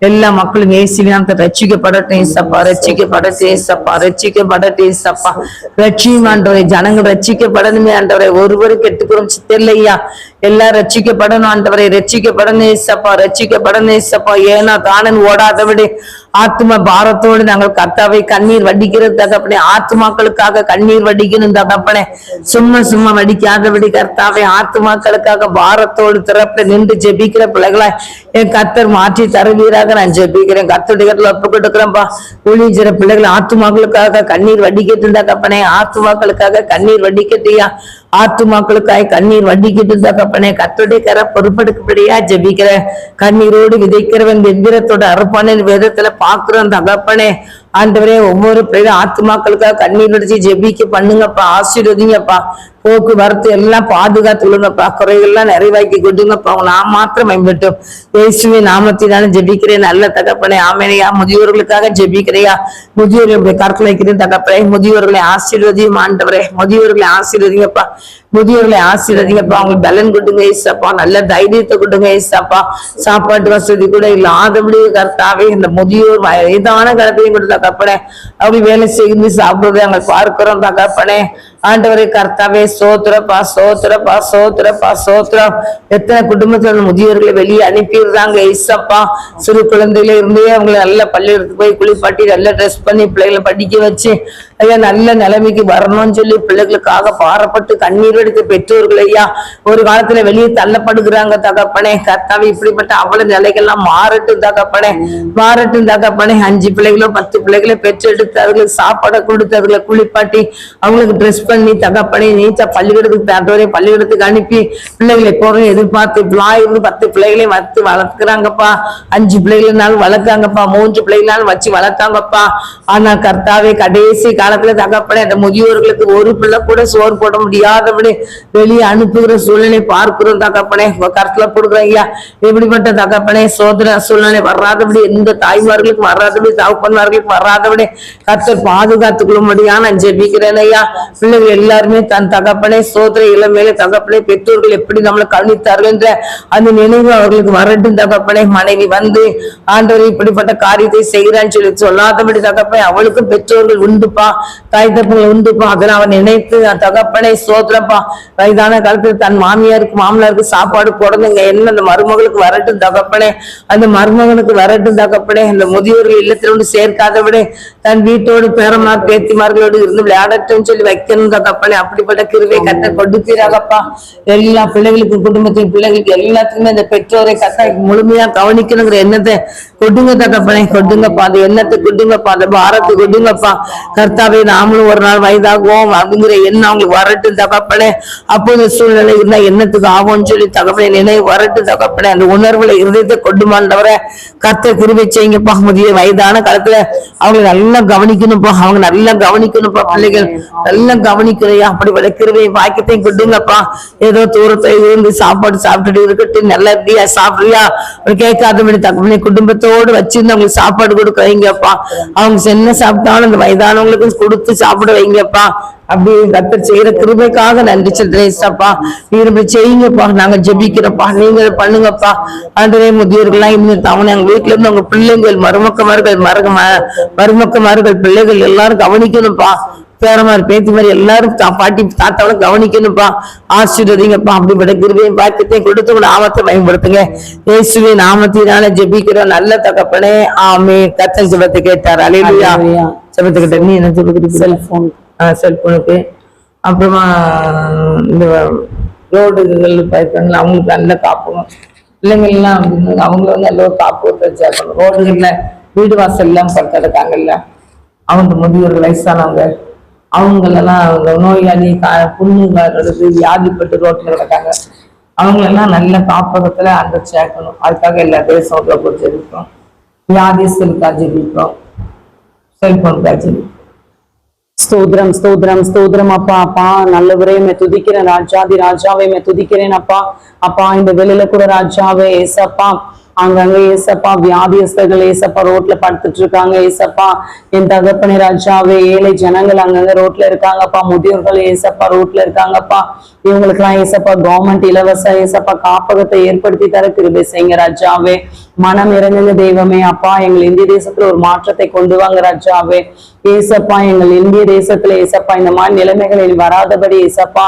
எல்லா மக்களும் ஏசினாத்த ரட்சிக்கப்படட்டும் ஏசப்பா, ரட்சிக்கப்படட்டும் ஏசப்பா, ரட்சிக்கப்படட்டும் ஏசப்பா. ரட்சியமாண்டவரை ஜனங்கள் ரட்சிக்கப்படணுமே ஆண்டவரை. ஒருவரு கெட்டுக்கிறோம் சித்தில்லையா. எல்லாம் ரட்சிக்கப்படணும் ஆண்டவரை. ரட்சிக்கப்படணும் ஏசப்பா, ரட்சிக்கப்படணும் ஏசப்பா. ஏனா தானன் ஓடாதபடி ஆத்ம பாரத்தோடு நாங்கள் கர்த்தாவை கண்ணீர் வடிக்கிறது தகப்பனே. ஆத்மாக்களுக்காக கண்ணீர் வடிக்கணும் தகப்பனே. சும்மா வடிக்காதபடி கர்த்தாவை ஆத்மாக்களுக்காக பாரத்தோடு திறப்புல நின்று ஜெபிக்கிற பிள்ளைகளா என் கர்த்தர் மாற்றி தருவீராக நான் ஜெபிக்கிறேன். கர்த்தருடைய இடத்துல ஒப்பு கொடுக்குறேன்பா. ஊழியர் பிள்ளைகள் ஆத்துமாக்களுக்காக கண்ணீர் வடிக்கட்டு தகப்பனே. ஆத்துமாக்களுக்காக கண்ணீர் வடிக்கட்டியா. ஆத்துமாக்களுக்காக கண்ணீர் வடிக்கிட்டு தகப்பனே. கர்த்தருடைய கரை பொறுப்பெடுக்கப்படியா ஜெபிக்கிற. கண்ணீரோடு விதைக்கிறவன் வெந்திரத்தோட அறுப்பான வேதத்துல பாக்குறோம் தகப்பனே. ஆண்டவரே ஒவ்வொரு பிள்ளைகளும் ஆத்துமாக்களுக்காக கண்ணீர் வடிச்சு ஜெபிக்க பண்ணுங்கப்பா. ஆசீர்வதிங்கப்பா. போக்குவரத்து எல்லாம் பாதுகாத்துள்ளங்கப்பா. குறைகள்லாம் நிறைவாக்கி கொடுங்கப்பா. நான் மாத்திரம் மேம்பட்டும் இயேசுவின் நாமத்தினால ஜெபிக்கிறேன் நல்ல தகப்பனே. ஆமேனையா. முதியோர்களுக்காக ஜெபிக்கிறையா. முதியோர்களுடைய கற்களை வைக்கிறேன் தகப்பனே. முதியோர்களை ஆசீர்வதியும் ஆண்டவரே. முதியோர்களை ஆசீர்வதிங்கப்பா. முதியோர்களை ஆசீர்வதிங்கப்பா. அவங்களுக்கு பலன் கொடுங்க ஏசப்பா. நல்ல தைரியத்தை கொடுங்க ஏசப்பா. சாப்பாட்டு வசதி கூட இல்லாதபடி கர்த்தாவே இந்த முதியோர் வயதான காலத்தையும் கொடுத்த தகப்பனே. அப்படி வேலை செய்து சாப்பிடுறதை நாங்கள் பார்க்கிறோம் தகப்பனே. ஆண்டவரை கர்த்தாவே சோத்திரப்பா, சோத்திரப்பா, சோத்திரப்பா, சோத்திரம். எத்தனை குடும்பத்துல முதியோர்களை வெளியே அனுப்பிடுறாங்க ஏசப்பா. சிறு குழந்தையில இருந்தே அவங்களை நல்ல பள்ளியிடத்துக்கு போய் குளிப்பாட்டி நல்ல ட்ரெஸ் பண்ணி பிள்ளைகளை படிக்க வச்சு ஐயா நல்ல நிலைமைக்கு வரணும்னு சொல்லி பிள்ளைகளுக்காக பாரப்பட்டு கண்ணீர் எடுத்த பெற்றோர்கள் ஐயா ஒரு காலத்துல வெளியே தள்ளப்படுகிறாங்க தகப்பனே. கர்த்தாவே இப்படிப்பட்ட அவ்வளவு நிலைகள்லாம் மாறட்டும் தகப்பனே, மாறட்டும் தகப்பனே. 5 பிள்ளைகளோ 10 பிள்ளைகளை பெற்றெடுத்து அவர்களுக்கு சாப்பாடை கொடுத்து அவர்களை குளிப்பாட்டி அவங்களுக்கு ட்ரெஸ் பண்ணி தகப்பனே நீச்சா பள்ளிக்கூடத்துக்கு அனுப்பி பிள்ளைகளை எப்போதும் எதிர்பார்த்து 10 பிள்ளைகளை வச்சு வளர்க்குறாங்கப்பா. 5 பிள்ளைகள்னாலும் வளர்க்காங்கப்பா. 3 பிள்ளைகளாலும் வச்சு வளர்த்தாங்கப்பா. ஆனா கர்த்தாவே கடைசி காலத்துல தகப்பனே அந்த முதியோர்களுக்கு ஒரு பிள்ளை கூட சோறு போட முடியாதபடி வெளியே அனுப்புகிற சூழ்நிலை பார்க்கிறோம் தகப்பனே. கருத்துல கொடுக்குறோம் ஐயா. எப்படிப்பட்ட தகப்பனே சோதனை சூழ்நிலை வராதபடி எந்த தாய்மார்களுக்கு வராதபடி தகப்பன்மார்களுக்கு வராதபடி கர்த்தர் பாதுகாத்துக்கொள்ளும்படியா நான் ஜெபிக்கிறேன் ஐயா. பிள்ளைகள் எல்லாருமே தன் தகப்பனே சோதனை இளமையில தகப்பனே பெற்றோர்கள் எப்படி நம்மளை கவனித்தார்கள் என்ற அந்த நினைவு அவர்களுக்கு வரட்டும் தகப்பனே. மனைவி வந்து ஆண்டவர் இப்படிப்பட்ட காரியத்தை செய்கிறான்னு சொல்லி சொல்லாதபடி தகப்பனே அவளுக்கும் பெற்றோர்கள் உண்டுப்பா, தாய் தகப்பன்கள் உண்டுப்பா. அதெல்லாம் அவன் நினைத்து தகப்பனே சோதரப்பா. வயதான காலத்துல தன் மாமியாருக்கு மாமனாருக்கு சாப்பாடு போடுறதுங்க என்ன அந்த மருமகளுக்கு வரட்டும் தகப்பனே. அந்த மருமகனுக்கு வரட்டும் தகப்பனே. அந்த முதியோர்கள் இல்லத்துல ஒன்று சேர்க்காதபடி தன் வீட்டோடு பேரமார் பேத்திமார்களோடு இருந்து விளையாடட்டும் சொல்லி வைக்கணும் தகப்பனே. அப்படிப்பட்ட கிருபை கத்த கொடுப்பீராகப்பா. எல்லா பிள்ளைகளுக்கும் குடும்பத்தின் பிள்ளைகளுக்கு எல்லாத்துக்குமே இந்த பெற்றோரை கத்த முழுமையா கவனிக்கணுங்கிற எண்ணத்தை கொடுங்க தகப்பனே. கொடுங்கப்பா. அந்த எண்ணத்தை கொடுங்கப்பா. அந்த பாரத்தை கொடுங்கப்பா. கர்த்தாவே நாமளும் ஒரு நாள் வயதாகுவோம் அப்படிங்கிற எண்ணம் அவங்களுக்கு வரட்டும் தகப்பனே. அப்போ இந்த சூழ்நிலை இருந்தா எண்ணத்துக்கு ஆகும்னு சொல்லி தகப்பனே நினைவு வரட்டும் தகப்பனே. அந்த உணர்வுல இருந்ததை கொண்டுமாண்டவரை கர்த்தர் கிருபை செய்யுங்கப்பா. முதிய வயதான காலத்துல அவங்க நல்லா கவனிக்கணும்ப்பா. அவங்க நல்லா கவனிக்கணும்ப்பா. பிள்ளைகள் நல்லா கவனிக்கிறையா. அப்படிப்பட்ட கிருபையை வாக்கியத்தையும் கொடுங்கப்பா. ஏதோ தூரத்தை இருந்து சாப்பாடு சாப்பிட்டுட்டு இருக்கட்டும் நல்லா இருக்கியா சாப்பிடுறியா கேட்காதபடி தகப்பனே குடும்பத்தோடு வச்சிருந்து அவங்களுக்கு சாப்பாடு கொடுக்க வைங்கப்பா. அவங்க என்ன சாப்பிட்டாலும் அந்த வயதானவங்களுக்கு கொடுத்து சாப்பிட வைங்கப்பா. அப்படி கர்த்தர் செய்யற கிருபைக்காக நன்றி சொல்றேன்ப்பா. நீங்க செய்யுங்கப்பா. நாங்க ஜெபிக்கிறோம்ப்பா. நீங்க பண்ணுங்கப்பா. ஆண்டவரே முதியோர்கள்லாம் இருந்து அவனை எங்க வீட்டுல இருந்து அவங்க பிள்ளைங்கள் மருமக்கமார்கள் பிள்ளைகள் எல்லாரும் கவனிக்கணும்ப்பா. பேரமாரி பேத்தி மாதிரி எல்லாரும் பாட்டி தாத்தாவும் கவனிக்கணும்ப்பா. ஆசீர்வதிங்கப்பா. அப்படிப்பட்ட கிருபையை பாக்கியத்தையும் கொடுத்து உங்க நாமத்தை பயன்படுத்துங்க. இயேசுவே நாமத்தினால ஜெபிக்கிறோம் நல்ல தகப்பனே. ஆமே. கர்த்தர் ஜெபத்தை கேட்டார். அல்லேலூயா. ஜெபத்தை கேட்டார். நீ என்ன சொல்லுங்க? செல்போனுக்கு அப்புறமா இந்த ரோடுகள் பார்க்கணும், அவங்களுக்கு நல்ல காப்பகம். பிள்ளைங்கள்லாம் அவங்கள வந்து நல்ல ஒரு காப்பகத்தை சேர்க்கணும். ரோடுகள்ல வீடு வாசல் எல்லாம் படுத்திருக்காங்கல்ல, அவங்க முதியோர்கள் வயசானவங்க, அவங்களெல்லாம் அவங்க நோயாளி புண்ணுங்கிறது வியாதிப்பட்டு ரோட்டில் கிடக்காங்க, அவங்களெல்லாம் நல்ல காப்பகத்துல அந்த சேர்க்கணும். அதுக்காக எல்லா தேசம் ஜெபிப்போம், வியாதிஸ்களுக்காக ஜெபிப்போம், செல்போனுக்காக ஜெபிப்போம். ஸ்தோத்திரம் ஸ்தோத்திரம் ஸ்தோத்திரம் அப்பா. அப்பா நல்லவரே மே துதிக்கிறேன், ராஜாதி ராஜாவே மே துதிக்கிறேன் அப்பா. அப்பா இந்த வெளியில கூட ராஜாவே ஏசப்பா அங்கங்க ஏசப்பா வியாதியஸ்தர்கள் ஏசப்பா ரோட்ல படுத்துட்டு இருக்காங்க ஏசப்பா. என் தகப்பனே ராஜாவே ஏழை ஜனங்கள் அங்கங்க ரோட்ல இருக்காங்கப்பா, முதியோர்கள் ஏசப்பா ரோட்ல இருக்காங்கப்பா. இவங்களுக்கு எல்லாம் ஏசப்பா கவர்மெண்ட் இலவச ஏசப்பா காப்பகத்தை ஏற்படுத்தி தர கிருபை செய்யுங்க ராஜாவே. மனம் இறங்குங்க தெய்வமே அப்பா. எங்கள் இந்திய தேசத்துல ஒரு மாற்றத்தை கொண்டு வாங்க ராஜாவே ஏசப்பா. எங்கள் இந்திய தேசத்துல ஏசப்பா இந்த மாதிரி நிலைமைகளில் வராதபடி ஏசப்பா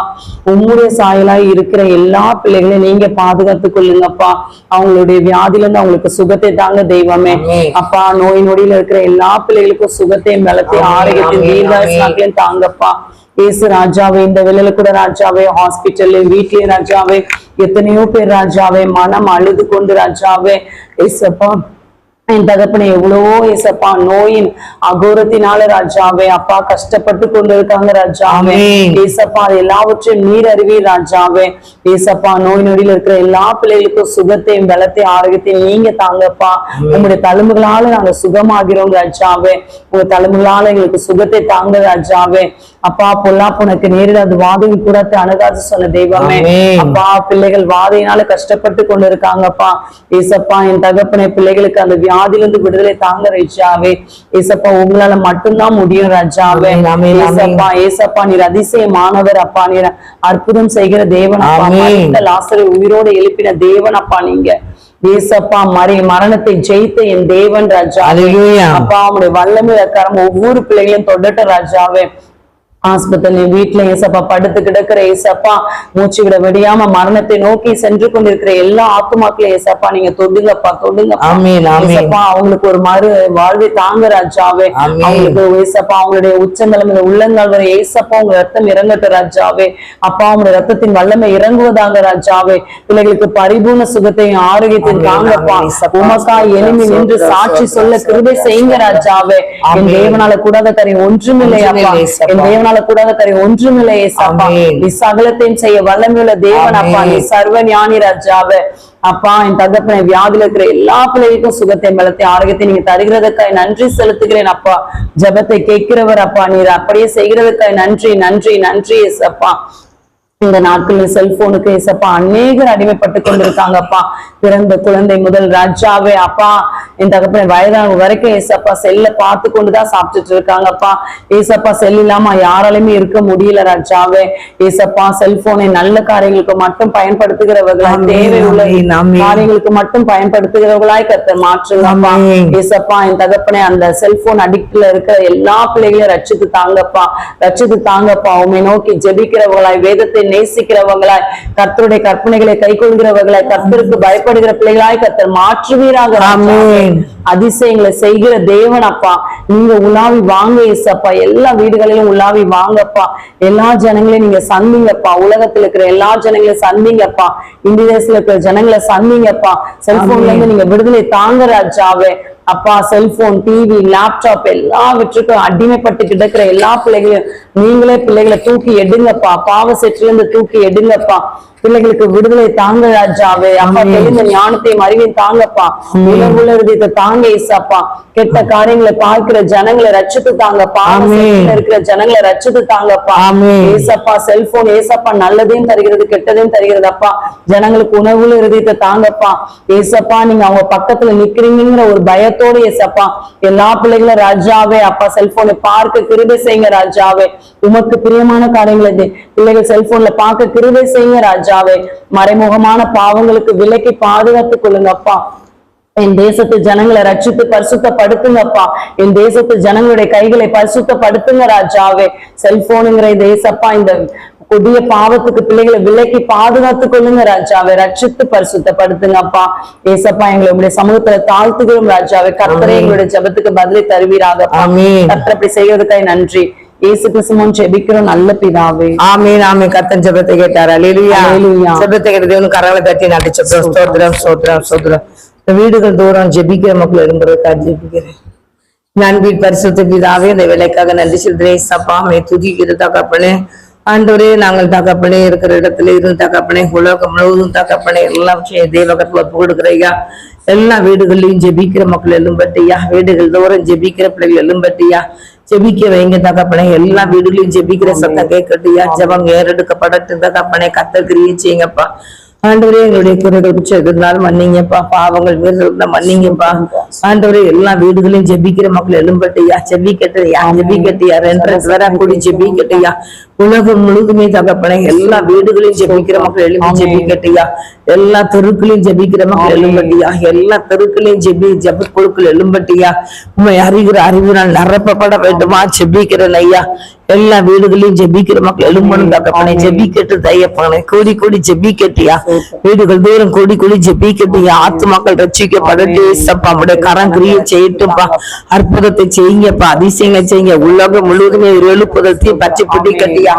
உம்முடைய சாயலாய் இருக்கிற எல்லா பிள்ளைகளையும் நீங்க பாதுகாத்துக் கொள்ளுங்கப்பா. அவங்களுடைய வியாதியில இருந்து அவங்களுக்கு சுகத்தை தாங்க தெய்வமே அப்பா. நோய் நொடியில இருக்கிற எல்லா பிள்ளைகளுக்கும் சுகத்தையும் பலத்தையும் ஆரோக்கியத்தையும் தீர்காயுளையும் தாங்கப்பா ஏசு ராஜாவே. இந்த வேளையில கூட ராஜாவே ஹாஸ்பிட்டல்ல வீட்லயும் ராஜாவே எத்தனையோ பேர் ராஜாவே மனம் அழுது கொண்டு ராஜாவே ஏசப்பா என் தகப்பனை எவ்வளவோ ஏசப்பா நோயின் அகோரத்தினால ராஜாவே அப்பா கஷ்டப்பட்டு கொண்டு இருக்காங்க ராஜாவே ஏசப்பா. அது எல்லாவற்றையும் நீர் அறிவி ராஜாவே ஏசப்பா. நோய் நொடியில இருக்கிற எல்லா பிள்ளைகளுக்கும் சுகத்தையும் பலத்தையும் ஆரோக்கியத்தையும் நீங்க தாங்கப்பா. உங்களுடைய தழும்புகளால நாங்க சுகமாகிறோம் ராஜாவே. உங்க தழும்புகளால எங்களுக்கு சுகத்தை தாங்க ராஜாவே அப்பா. பொல்லாப்பு உனக்கு நேரிடாது, வாதையும் கூட அணுகாது சொன்ன தெய்வமே அப்பா. பிள்ளைகள் வாதையினால கஷ்டப்பட்டு கொண்டு இருக்காங்கப்பா ஏசப்பா. என் தகப்பனை பிள்ளைகளுக்கு அந்த வியாதிலிருந்து விடுதலை தாங்க ராஜாவே ஏசப்பா. உங்களால மட்டும்தான் முடியும் ராஜாவே ஏசப்பா. ஏசப்பா நீர் அதிசயமானவர் அப்பா. நீர் அற்புதம் செய்கிற தேவன் அப்பா. லாசரை உயிரோடு எழுப்பின தேவன் அப்பா நீங்க ஏசப்பா. மரணத்தை ஜெயித்த என் தேவன் ராஜா அப்பா. அவனுடைய வல்லமை கரம் ஒவ்வொரு பிள்ளைகளையும் தொடட்ட ராஜாவே. ஆஸ்பத்திரி வீட்டுல ஏசப்பா படுத்து கிடக்கிற ஏசப்பா மூச்சு விட விடியாம மரணத்தை நோக்கி சென்று கொண்டிருக்கிற எல்லா ஆத்துமாக்களும் ஏசப்பா நீங்க தொடுங்கப்பா தொடுங்கப்பா. அவங்களுக்கு ஒரு மறு வாழ்வை தாங்க ராஜாவே. அவங்களுக்கு ஏசப்பா அவங்களுடைய உச்சந்தலைமையில உள்ளங்கால் வரை ஏசப்பா உங்க ரத்தம் இறங்கட்டும் ராஜாவே அப்பா. அவங்களுடைய ரத்தத்தின் வல்லமை இறங்குவதாங்க ராஜாவே. பிள்ளைகளுக்கு பரிபூர்ண சுகத்தையும் ஆரோக்கியத்தையும் தாங்கப்பா. உமக்கா எளிமை நின்று சாட்சி சொல்ல கிருபை செய்யுங்க ராஜாவே. என் தேவனால கூடாத காரியம் ஒன்றுமில்லை அப்பா. என் தேவனால கூடாத காரியம் ஒன்றுமில்லை ஏசப்பா. நீ சகலத்தையும் செய்ய வல்லமையுள்ள தேவன் அப்பா. நீ சர்வ ஞானி ராஜாவே அப்பா. என் தகப்பனை வியாதியில இருக்கிற எல்லா பிள்ளைகளுக்கும் சுகத்தை பலத்தை ஆரோக்கியத்தை நீங்க தருகிறதுக்காய் நன்றி செலுத்துகிறேன் அப்பா. ஜெபத்தை கேட்கிறவர் அப்பா. நீர் அப்படியே செய்கிறதுக்காய் நன்றி நன்றி நன்றி ஏசப்பா. இந்த நாட்களில் செல்போனுக்கு ஏசப்பா அநேகர் அடிமைப்பட்டு கொண்டிருக்காங்கப்பா. பிறந்த குழந்தை முதல் ராஜாவே அப்பா. என் தகப்பனை வயதான வரைக்கும் ஏசப்பா செல்ல பார்த்து கொண்டுதான் சாப்பிட்டுட்டு இருக்காங்கப்பா ஏசப்பா. செல் இல்லாம யாராலுமே இருக்க முடியல ராஜாவே ஏசப்பா. செல்போனை நல்ல காரியங்களுக்கு மட்டும் பயன்படுத்துகிறவர்களாய், தேவை உள்ள காரியங்களுக்கு மட்டும் பயன்படுத்துகிறவர்களாய் கர்த்தர் மாற்றுங்கப்பா ஏசப்பா. என் தகப்பனை அந்த செல்போன் அடிக்ட்ல இருக்கிற எல்லா பிள்ளைகளையும் ரட்சித்து தாங்கப்பா, ரட்சித்து தாங்கப்பா. உண்மை நோக்கி ஜெபிக்கிறவர்களாய், வேதத்தை நேசிக்கிறவங்களாய், கர்த்தருடைய கற்பனைகளை கை கொள்கிறவர்களாய், கர்த்தருக்கு பயப்படுகிற பிள்ளைகளாய் கர்த்தர் மாற்றுவீராக. அதிசயங்களை செய்கிற தேவன் அப்பா. நீங்க உலாவி வாங்க ஏசப்பா. எல்லா வீடுகளிலும் உலாவி வாங்கப்பா. எல்லா ஜனங்களையும் நீங்க சந்திங்கப்பா. உலகத்துல இருக்கிற எல்லா ஜனங்களையும் சந்திங்கப்பா. இந்திய தேசத்துல இருக்கிற ஜனங்களை சந்திங்கப்பா. செல்போன்ல இருந்து நீங்க விடுதலை தாங்க ராஜாவே அப்பா. செல்போன், டிவி, லேப்டாப் எல்லாவற்றுக்கும் அடிமைப்பட்டு கிடக்கிற எல்லா பிள்ளைகளையும் நீங்களே பிள்ளைகளை தூக்கி எடுங்கப்பா. பாவ செட்டுல இருந்து தூக்கி எடுங்கப்பா. பிள்ளைகளுக்கு விடுதலை தாங்க ராஜாவே அப்பா. தெளிந்த ஞானத்தையும் அறிவையும் தாங்கப்பா. உணர்வுள்ள இதயத்தை தாங்க ஏசப்பா. கெட்ட காரியங்களை பார்க்கிற ஜனங்களை ரட்சித்து தாங்கப்பா. இருக்கிற ஜனங்களை ரட்சித்து தாங்கப்பா ஏசப்பா. செல்போன் ஏசப்பா நல்லதையும் தருகிறது, கெட்டதையும் தருகிறது அப்பா. ஜனங்களுக்கு உணர்வுள்ள இதயத்தை தாங்கப்பா ஏசப்பா. நீங்க அவங்க பக்கத்துல நிக்கிறீங்கிற ஒரு பயத்தோடு ஏசப்பா எல்லா பிள்ளைகளும் ராஜாவே அப்பா செல்போனை பார்க்க கிருபை செய்யுங்க ராஜாவே. உமக்கு பிரியமான காரியங்களை பிள்ளைகள் செல்போன்ல பார்க்க கிருபை செய்யுங்க ராஜாவே. மறைமுகமான பாவங்களுக்கு விலக்கி பாதுகாத்துக் கொள்ளுங்கப்பா. என் தேசத்து ஜனங்களை ரட்சித்து பரிசுத்தப்படுத்துங்கப்பா. என் தேசத்து ஜனங்களுடைய கைகளை பரிசுத்தப்படுத்துங்க ராஜாவே. செல்போனுங்கிற தேசப்பா இந்த புதிய பாவத்துக்கு பிள்ளைகளை விலக்கி பாதுகாத்துக் கொள்ளுங்க ராஜாவை. ரட்சித்து பரிசுத்தப்படுத்துங்கப்பா ஏசப்பா. எங்களுடைய சமூகத்துல தாழ்த்துகிறோம் ராஜாவை. கர்த்தரே எங்களுடைய ஜெபத்துக்கு பதிலை தருவீராக. கர்த்தர் அப்படி செய்வதற்காக நன்றி. இயேசு கிறிஸ்துவின் ஜெபிக்கிறோம் நல்ல பிதாவே. ஆமென் ஆமென். கர்த்தர் ஜெபத்தை கேட்டார். அல்லேலூயா. அல்லேலூயா. ஜெபத்தை கேட்ட தேவன் கரங்களை தட்டி நன்றி சொல்றோம். ஸ்தோத்திரம் ஸ்தோத்திரம் ஸ்தோத்திரம். இந்த வீடுகள் தூரம் ஜெபிக்கிற மக்கள் எழும்புறதுக்காக ஜெபிக்கிறேன். நன்பின் பரிசுத்த பிதாவே, இந்த வேலைக்காக நன்றி சொல்றேன். சப்பா மே துதிக்கிற தகப்பனே, ஆண்டவரே நாங்கள் தகப்பனே இருக்கிற இடத்துல இருந்து தகப்பனே, உலகம் முழுவதும் தகப்பனே எல்லாம் தேவகத்துல ஒப்பு கொடுக்குறையா. எல்லா வீடுகள்லயும் ஜெபிக்கிற மக்கள் எழும்பட்டியா, வீடுகள் தோறும் ஜெபிக்கிற பிள்ளைகள் எழும்பட்டியா, ஜெபிக்க வைங்க தகப்பனே. எல்லா வீடுகளையும் ஜெபிக்கிற சத்தம் கேட்கட்டியா, ஜெபம் ஏறெடுக்கப்படட்டும் தகப்பனே. கர்த்தர் கிரியை செய்யுங்கப்பா. ஆண்டவரே எங்களுடைய குறைகள் குற்றம் இருந்தாலும் மன்னிங்கப்பா, பாவங்கள் மீறி மன்னிங்கப்பா. ஆண்டவரே எல்லா வீடுகளையும் ஜெபிக்கிற மக்கள் எழும்பட்டியா, ஜெபிக்கட்டையா, ஜெபிக்கட்டையா, ரெண்டு வர கூடி ஜெபிக்கட்டையா. உலகம் முழுதுமே தகப்பனே எல்லா வீடுகளையும் ஜெபிக்கிற மக்கள் எழுப்பி ஜெபிக்கட்டையா. எல்லா தெருக்களையும் ஜெபிக்கிற மக்கள் எழும்பட்டியா, எல்லா தெருக்களையும் ஜெப குழுக்கள் எழும்பட்டியா. உண்மை அறிகிற அறிவினால் நிரப்பப்பட வேண்டுமா ஜெபிக்கிறேன் ஐயா. எல்லா வீடுகளையும் ஜெபிக்கிற மக்கள் எழும்பணும் தகப்பனே. ஜெபிக்கட்டு தையப்பானே, கூடி கூடி ஜெபிக்கட்டியா. வீடுகள் தூரம் கூடி கூடி ஜெபிக்கட்டியா. ஆத்துமாக்கள் ரட்சிக்கப்படட்டு சப்பா. உடைய கரம் கிரியை செய்யட்டும்பா. அற்புதத்தை செய்யுங்கப்பா, அதிசயங்களை செய்யுங்க. உலகம் முழுவதுமே ஒரு எழுப்புதத்தை பச்சை பிடிக்கட்டியா.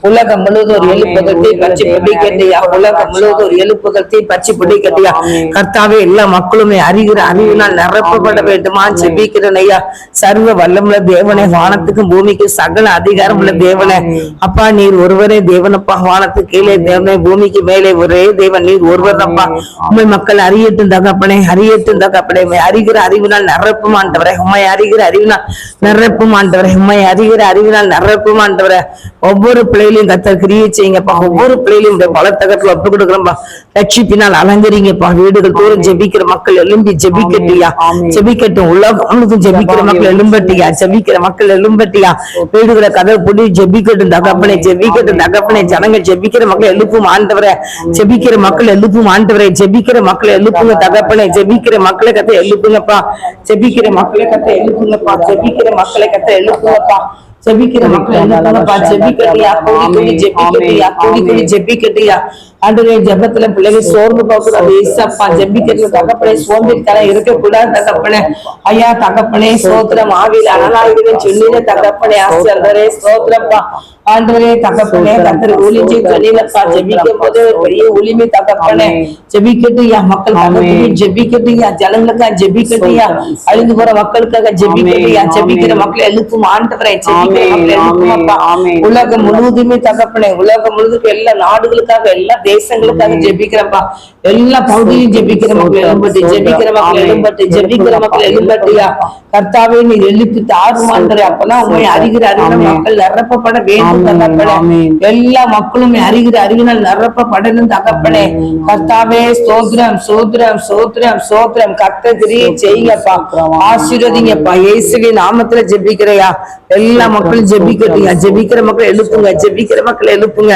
உலகம் முழுவதும் ஒரு எழுப்புதத்தை பச்சை பிடிக்கட்டியா. உலகம் முழுவதும் ஒரு எழுப்புதத்தை பச்சை பிடிக்கட்டியா. கர்த்தாவே எல்லா மக்களுமே அறிகிற அறிவினால் நிரப்பப்பட வேண்டுமா ஜெபிக்கிறேன் ஐயா. சர்வ வல்லமுள்ள தேவனே, வானத்துக்கும் பூமிக்கும் சகல அதிகாரம் உள்ள தேவனே. அப்பா நீர் ஒருவரே தேவனப்பா. வானத்துக்கு கீழே தேவனே, பூமிக்கு மேலே ஒரே தேவன் நீர் ஒருவர் அப்பா. உண்மை மக்கள் அறியட்டும் தகப்பனே, அறியட்டும் தகப்பனே. அறிகிற அறிவினால் நிரப்பும் ஆண்டவரே. உண்மை அறிகிற அறிவினால் நிரப்பும் ஆண்டவரே. உண்மை அறிகிற அறிவினால் நிரப்பும் ஆண்டவரே. ஒவ்வொரு பிள்ளைகளையும் கர்த்தர் கிரியை செய்யுங்கப்பா. ஒவ்வொரு பிள்ளைகளையும் பலத்தகத்துல ஒப்பு கொடுக்குறோம்பா. ரட்சிப்பினால் அலங்கரிங்கப்பா. வீடுகள் தோறும் ஜெபிக்கிற மக்கள் எழும்பி ஜெபிக்கட்டியா, ஜெபிக்கட்டும். உலகம் முழுவதும் ஜெபிக்கிற மக்கள் எழும்பட்டியா, ஜெபிக்கிற மக்கள் எழும்பட்டியா. வீடுகளை கதவு புடி ஜெபிக்கட்டும் தகப்பனே, ஜெபிக்கட்டும் தகப்பனே. ஜனங்கள் ஜெபிக்கிற மக்கள் எழுப்பும் ஆண்டவரே. ஜெபிக்கிற மக்கள் எழுப்பும் ஆண்டவரே. ஜெபிக்கிற மக்கள் எழுப்புங்க தகப்பனே. ஜெபிக்கிற மக்களை கத்த எழுப்புங்கப்பா. ஜெபிக்கிற மக்களை கத்த எழுப்புங்கப்பா. ஜெபிக்கிற மக்களை கத்த எழுப்புங்கப்பா. ஜெபிக்கிற மக்கள் எழுப்புங்கப்பா. ஜெபிக்கட்டியா, கூடி கூடி ஜெபிக்கட்டியா, கூடி கூடி ஜெபிக்கட்டியா. ஆண்டவரே ஜெபத்துல பிள்ளைகள் சோர்ந்து போகக்கூடாது ஏசப்பா. ஜெபிக்கிறது தகப்பனே, சோம்பேறித்தனம் இருக்கக்கூடாது தகப்பனே. ஐயா தகப்பனே ஸ்தோத்திரம். ஆவியில் அனலாகிறேன் சொல்லின தகப்பனே. ஆசிரியரே ஸ்தோத்திரப்பா. ஆண்டவரே தகப்பனே, கர்த்தர் ஊழியம் சொல்லினப்பா. ஜெபிக்கும் போது பெரிய உரிமை தகப்பனே. ஜெபிக்கட்டியா, மக்கள் தகப்பனே ஜெபிக்கட்டியா. ஜனங்களுக்காக ஜெபிக்கட்டியா. அழிந்து போற மக்களுக்காக ஜெபிக்கட்டியா. ஜெபிக்கிற மக்களை எழுப்பும் ஆண்டவரை. ஜெபிக்கிற மக்களை எழுப்புமப்பா. உலகம் முழுவதுமே தகப்பனே, உலகம் முழுவதும் எல்லா நாடுகளுக்காக எல்லா தேசங்களுக்காக ஜெபிக்கிறப்பா. எல்லா பகுதியிலும் ஜெபிக்கிற மக்கள் எழும்பட்டு, ஜெபிக்கிற மக்கள் எழும்பட்டு, ஜெபிக்கிற மக்கள் எழும்பட்டியா. கர்த்தாவே நீர் எழுப்பி தாருமான்றே. அப்பதான் உண்மை அறிகிற அறிவினால் மக்கள் நிரப்பப்பட வேண்டும் தகப்பனே. எல்லா மக்களுமே அறிகிற அறிவினால் நிரப்பப்படணும் தகப்பனே. கர்த்தாவே ஸ்தோத்திரம் ஸ்தோத்திரம் ஸ்தோத்திரம் ஸ்தோத்திரம். கர்த்தர் கிரியை செய்யுங்கப்பா, ஆசீர்வதிங்கப்பா. இயேசுவின் நாமத்துல ஜெபிக்கிறையா. எல்லா மக்களும் ஜெபிக்கட்டியா. ஜெபிக்கிற மக்களை எழுப்புங்க, ஜெபிக்கிற மக்களை எழுப்புங்க.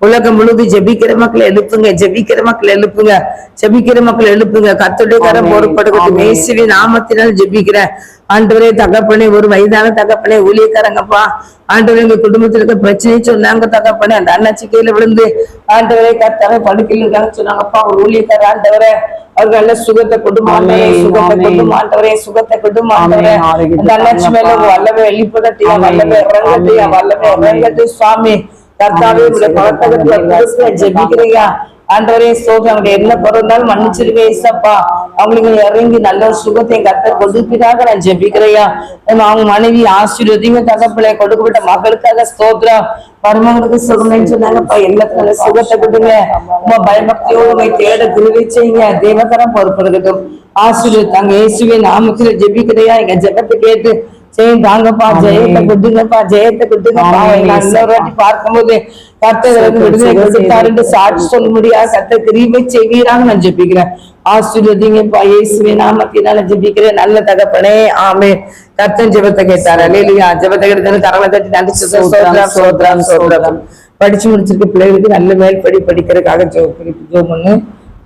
உலகம் முழுவதும் ஜெபிக்கிற மக்களை எழுப்புங்க, ஜெபிக்கிற மக்களை எழுப்புங்க, ஜெபிக்கிற மக்களை எழுப்புங்க. கர்த்தருடைய கரம் பொறுப்படுகிறது. இயேசுவின் நாமத்தினால் ஜெபிக்கிறேன் ஆண்டவரே தகப்பனே. ஒரு வயதான தகப்பனே, ஊழியக்காரங்கப்பா. ஆண்டவரே எங்க குடும்பத்துல இருக்க பிரச்சனை சொன்னாங்க தகப்பனே. அந்த அண்ணாச்சி கீழே விழுந்து ஆண்டவரே கர்த்தாவே படுக்கையில் இருக்காங்கன்னு சொன்னாங்கப்பா. ஒரு ஊழியக்கார ஆண்டவரே, அவர்கள் நல்ல சுகத்தை கொடுமாண்டவரே, சுகத்தை கொடுமாண்டவரே, சுகத்தை கொடுமாண்டவரே. அந்த அண்ணாச்சி மேல வல்லவே வெளிப்படட்டியா, வல்லவே இறங்கட்டியா, வல்லவே இறங்கட்டு சுவாமி. கர்த்தாவே உங்களுடைய பலத்தகத்துல ஜெபிக்கிறையா. ஆண்டவரே ஸ்தோத்திரம். அவங்களுடைய என்ன பிறந்தாலும் மன்னிச்சிருவே ஏசப்பா. அவங்களுக்கு இறங்கி நல்ல ஒரு சுகத்தை கர்த்தர் கொடுப்பீராக நான் ஜெபிக்கிறையா. அவங்க மனைவி ஆசீர்வதிங்க தகப்பனே. கொடுக்கப்பட்ட மகளுக்காக ஸ்தோத்திரம். மருமகளுக்கு சுகம்னு சொன்னாங்கப்பா. எல்லாத்துக்கும் சுகத்தை கொடுங்க. உங்க பயபக்தியோடு உங்களை தேட கிருபை செய்யுங்க. தேவகரம் பொறுப்படுகட்டும். ஆசீர்வதித்தாங்க இயேசுவின் நாமத்துல ஜெபிக்கிறையா. எங்க ஜெபத்தை கேட்டு தாங்கப்பா. ஜெயத்தை கொடுங்கப்பா, ஜெயத்தை கொடுங்கப்பா. இன்னொரு வாட்டி பார்க்கும்போது கர்த்தர் விடுதலை கொடுத்தாருன்னு சாட்சி சொல்ல முடியாது. கர்த்தர் கிருபை செய்வீராக நான் ஜெபிக்கிறேன். ஆசீர்வதிங்கப்பா. இயேசுவின் நாமத்தினால ஜெபிக்கிறேன் நல்ல தகப்பனே. ஆமென். கர்த்தர் ஜெபத்தை கேட்டாரு. அல்லேலூயா. ஜெபத்தை கேட்டு கரங்களை தட்டி நன்றி சொல்றேன். சோத்ரம் சோத்ரம். படிச்சு முடிச்சிருக்க பிள்ளைகளுக்கு நல்ல மேல்படி படிக்கிறதுக்காக ஜோம் பண்ணு.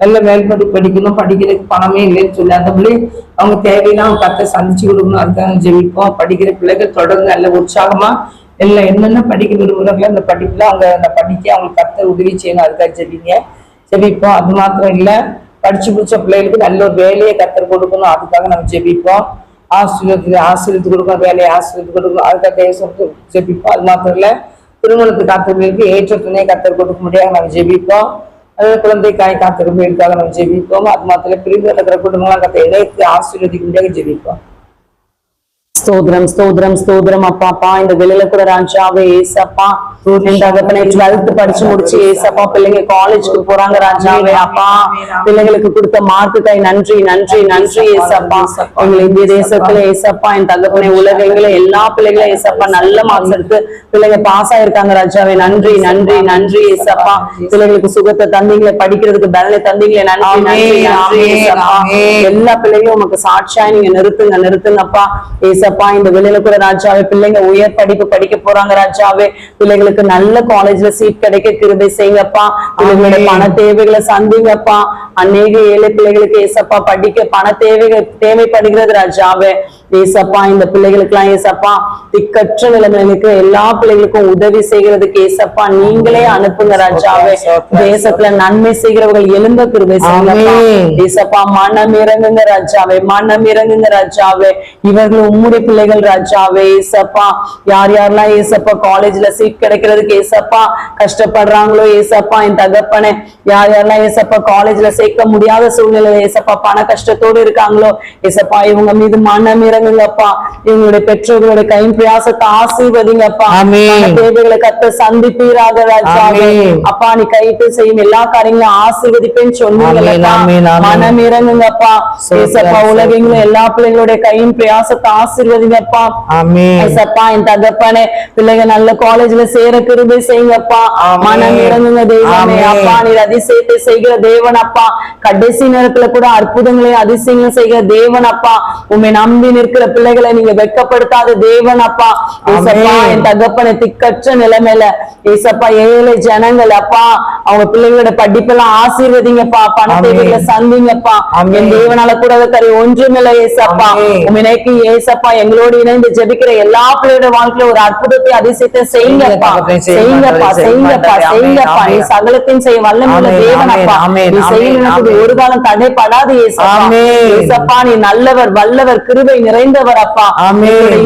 நல்ல மேல்படி படிக்கணும். படிக்கிறதுக்கு பணமே இல்லைன்னு சொல்லி அந்த பிள்ளை அவங்க தேவையெல்லாம் கர்த்தரை சந்திச்சு கொடுக்கணும். அதுக்காக ஜெபிப்போம். படிக்கிற பிள்ளைகள் தொடர்ந்து நல்ல உற்சாகமா எல்லாம் என்னென்ன படிக்க விரும்புகிறாங்களோ அந்த படிப்புல அவங்க அந்த படிக்க அவங்களுக்கு கர்த்தர் உதவி செய்யணும். அதுக்காக ஜெபிப்போம். அது மாத்திரம் இல்ல, படிச்சு முடிச்ச பிள்ளைகளுக்கு நல்ல ஒரு வேலையை கர்த்தர் கொடுக்கணும். அதுக்காக நம்ம ஜெபிப்போம். ஆசீர்வதித்து கொடுக்கணும், வேலையை ஆசீர்வதித்து கொடுக்கணும். அதுக்காக ஜெபிப்போம். அது மாத்திரம் இல்ல, திருமணத்துக்கு காத்திருப்பவர்களுக்கு ஏற்ற துணை கத்தர் கொடுக்க முடியாது நம்ம ஜெபிப்போம். அதாவது குழந்தைக்காய் காத்திருப்பவர்களுக்காக நம்ம ஜெபிப்போம். அது மாத்திரம் இல்ல, பிரிந்து நடக்கிற குடும்பங்களாம் கத்த இணைத்து ஆசீர்வதிக்க முடியாது ஜெபிப்போம். ஸ்தோத்திரம் ஸ்தோத்திரம் ஸ்தோத்திரம் அப்பா. இந்த வெளியில கூட ராஜாவே ஏசப்பா, இந்த தகப்பனை 12th படிச்சு முடிச்சு ஏசப்பா பிள்ளைங்க காலேஜுக்கு போறாங்க ராஜாவே. அப்பா பிள்ளைங்களுக்கு கொடுத்த மார்க்குக்காய் நன்றி நன்றி நன்றி ஏசப்பா. எங்களை இந்திய தேசத்துல ஏசப்பா என் தகப்பனை உலகங்கள எல்லா பிள்ளைகளும் ஏசப்பா நல்ல மார்க்ஸ் எடுத்து பிள்ளைங்க பாஸ் ஆயிருக்காங்க ராஜாவே. நன்றி நன்றி நன்றி ஏசப்பா. பிள்ளைங்களுக்கு சுகத்தை தந்தீங்களே, படிக்கிறதுக்கு பலனை தந்தீங்களே, நன்றி நன்றி நன்றி ஏசப்பா. எல்லா பிள்ளைகளும் உமக்கு சாட்சியா நீங்க நிறுத்துங்கப்பா ஏசப்பா. இந்த வெளியில கூட ராஜாவே பிள்ளைங்க உயர் படிப்பு படிக்க போறாங்க ராஜாவே. பிள்ளைங்களுக்கு நல்ல காலேஜ்ல சீட் கிடைக்க கிருபை செய்யுங்கப்பா. பிள்ளைங்களோட பண தேவைகளை சந்திங்கப்பா. அநேக ஏழை பிள்ளைகளுக்கு ஏசப்பா படிக்க பண தேவைப்படுகிறது ராஜாவே. ஏசப்பா இந்த பிள்ளைகளுக்கு எல்லாம் ஏசப்பா திக்கற்ற நிலைமைகளுக்கு எல்லா பிள்ளைகளுக்கும் உதவி செய்யறதுக்கு ஏசப்பா நீங்களே அனுப்புங்க ராஜாவே. தேசத்துல நன்மை செய்கிறவர்கள் எழுந்த கிருபை செய்யுங்கப்பா ஏசப்பா. மனம் இறங்குங்க ராஜாவே, மனம் இறங்குங்க ராஜாவே. இவர்கள் உம்முடைய பிள்ளைகள் ராஜாவே. ஏசப்பா யார் யாரெல்லாம் ஏசப்பா காலேஜ்ல சீட் கிடைக்கிறதுக்கு ஏசப்பா கஷ்டப்படுறாங்களோ ஏசப்பா என் தகப்பனே, யார் யாரெல்லாம் ஏசப்பா காலேஜ்ல சேர்க்க முடியாத சூழ்நிலை ஏசப்பா பண கஷ்டத்தோடு இருக்காங்களோ ஏசப்பா இவங்க மீது மனம் இறங்குங்கப்பா. இவங்களுடைய பெற்றோர்களுடைய கையின் பிரயாசத்தை ஆசீர்வதிங்கப்பா. தேவைகளை கத்த சந்திப்பீராக ராஜாவே. அப்பா நீ கைட்டு செய்யும் எல்லா காரியங்களும் ஆசீர்வதிப்பேன்னு சொன்னீங்கப்பா. மனம் இறங்குங்கப்பா ஏசப்பா. உலகங்களும் எல்லா பிள்ளைகளுடைய கையின் பிரயாசத்தை ஆசீர்வதிங்கப்பா ஏசப்பா. என் தகப்பனே பிள்ளைங்க நல்ல காலேஜ்ல சேர கிருபை செய்யுங்கப்பா. மனம் இறங்குங்க தெய்வமே. அப்பா நீர் அதிசயத்தை செய்கிற தேவன் அப்பா. கடைசி நேரத்துல கூட அற்புதங்களை அதிசயங்களை செய்கிற தேவன் அப்பா. உண்மை நம்பி நிற்கிற பிள்ளைகளை நீங்க வெட்கப்படுத்தாத தேவன் அப்பா ஏசப்பா. என் தகப்பனை திக்கற்ற நிலைமையில ஏசப்பா ஏழை ஜனங்கள் அப்பா அவங்க பிள்ளைகளோட படிப்பெல்லாம் ஆசீர்வதிங்கப்பா. பண தேவைகளை சந்திங்கப்பா. என் தேவனால கூட கரை ஒன்றுமில்லை ஏசப்பா. உண்மைக்கு ஏசப்பா எங்களோடு இணைந்து ஜெபிக்கிற எல்லா பிள்ளையோட வாழ்க்கையில ஒரு அற்புதத்தை அதிசயத்தை செய்யுங்கப்பா செய்யுங்கப்பா செய்யுங்கப்பா செய்யுங்கப்பா. நீ சகலத்தையும் செய்ய வல்லமுள்ள தேவன் அப்பா. நீ செய்யறது ஒரு காலம் தடைப்படாது ஏசப்பா. நீ நல்லவர் வல்லவர் கிருபை நிறைந்தவர் அப்பா.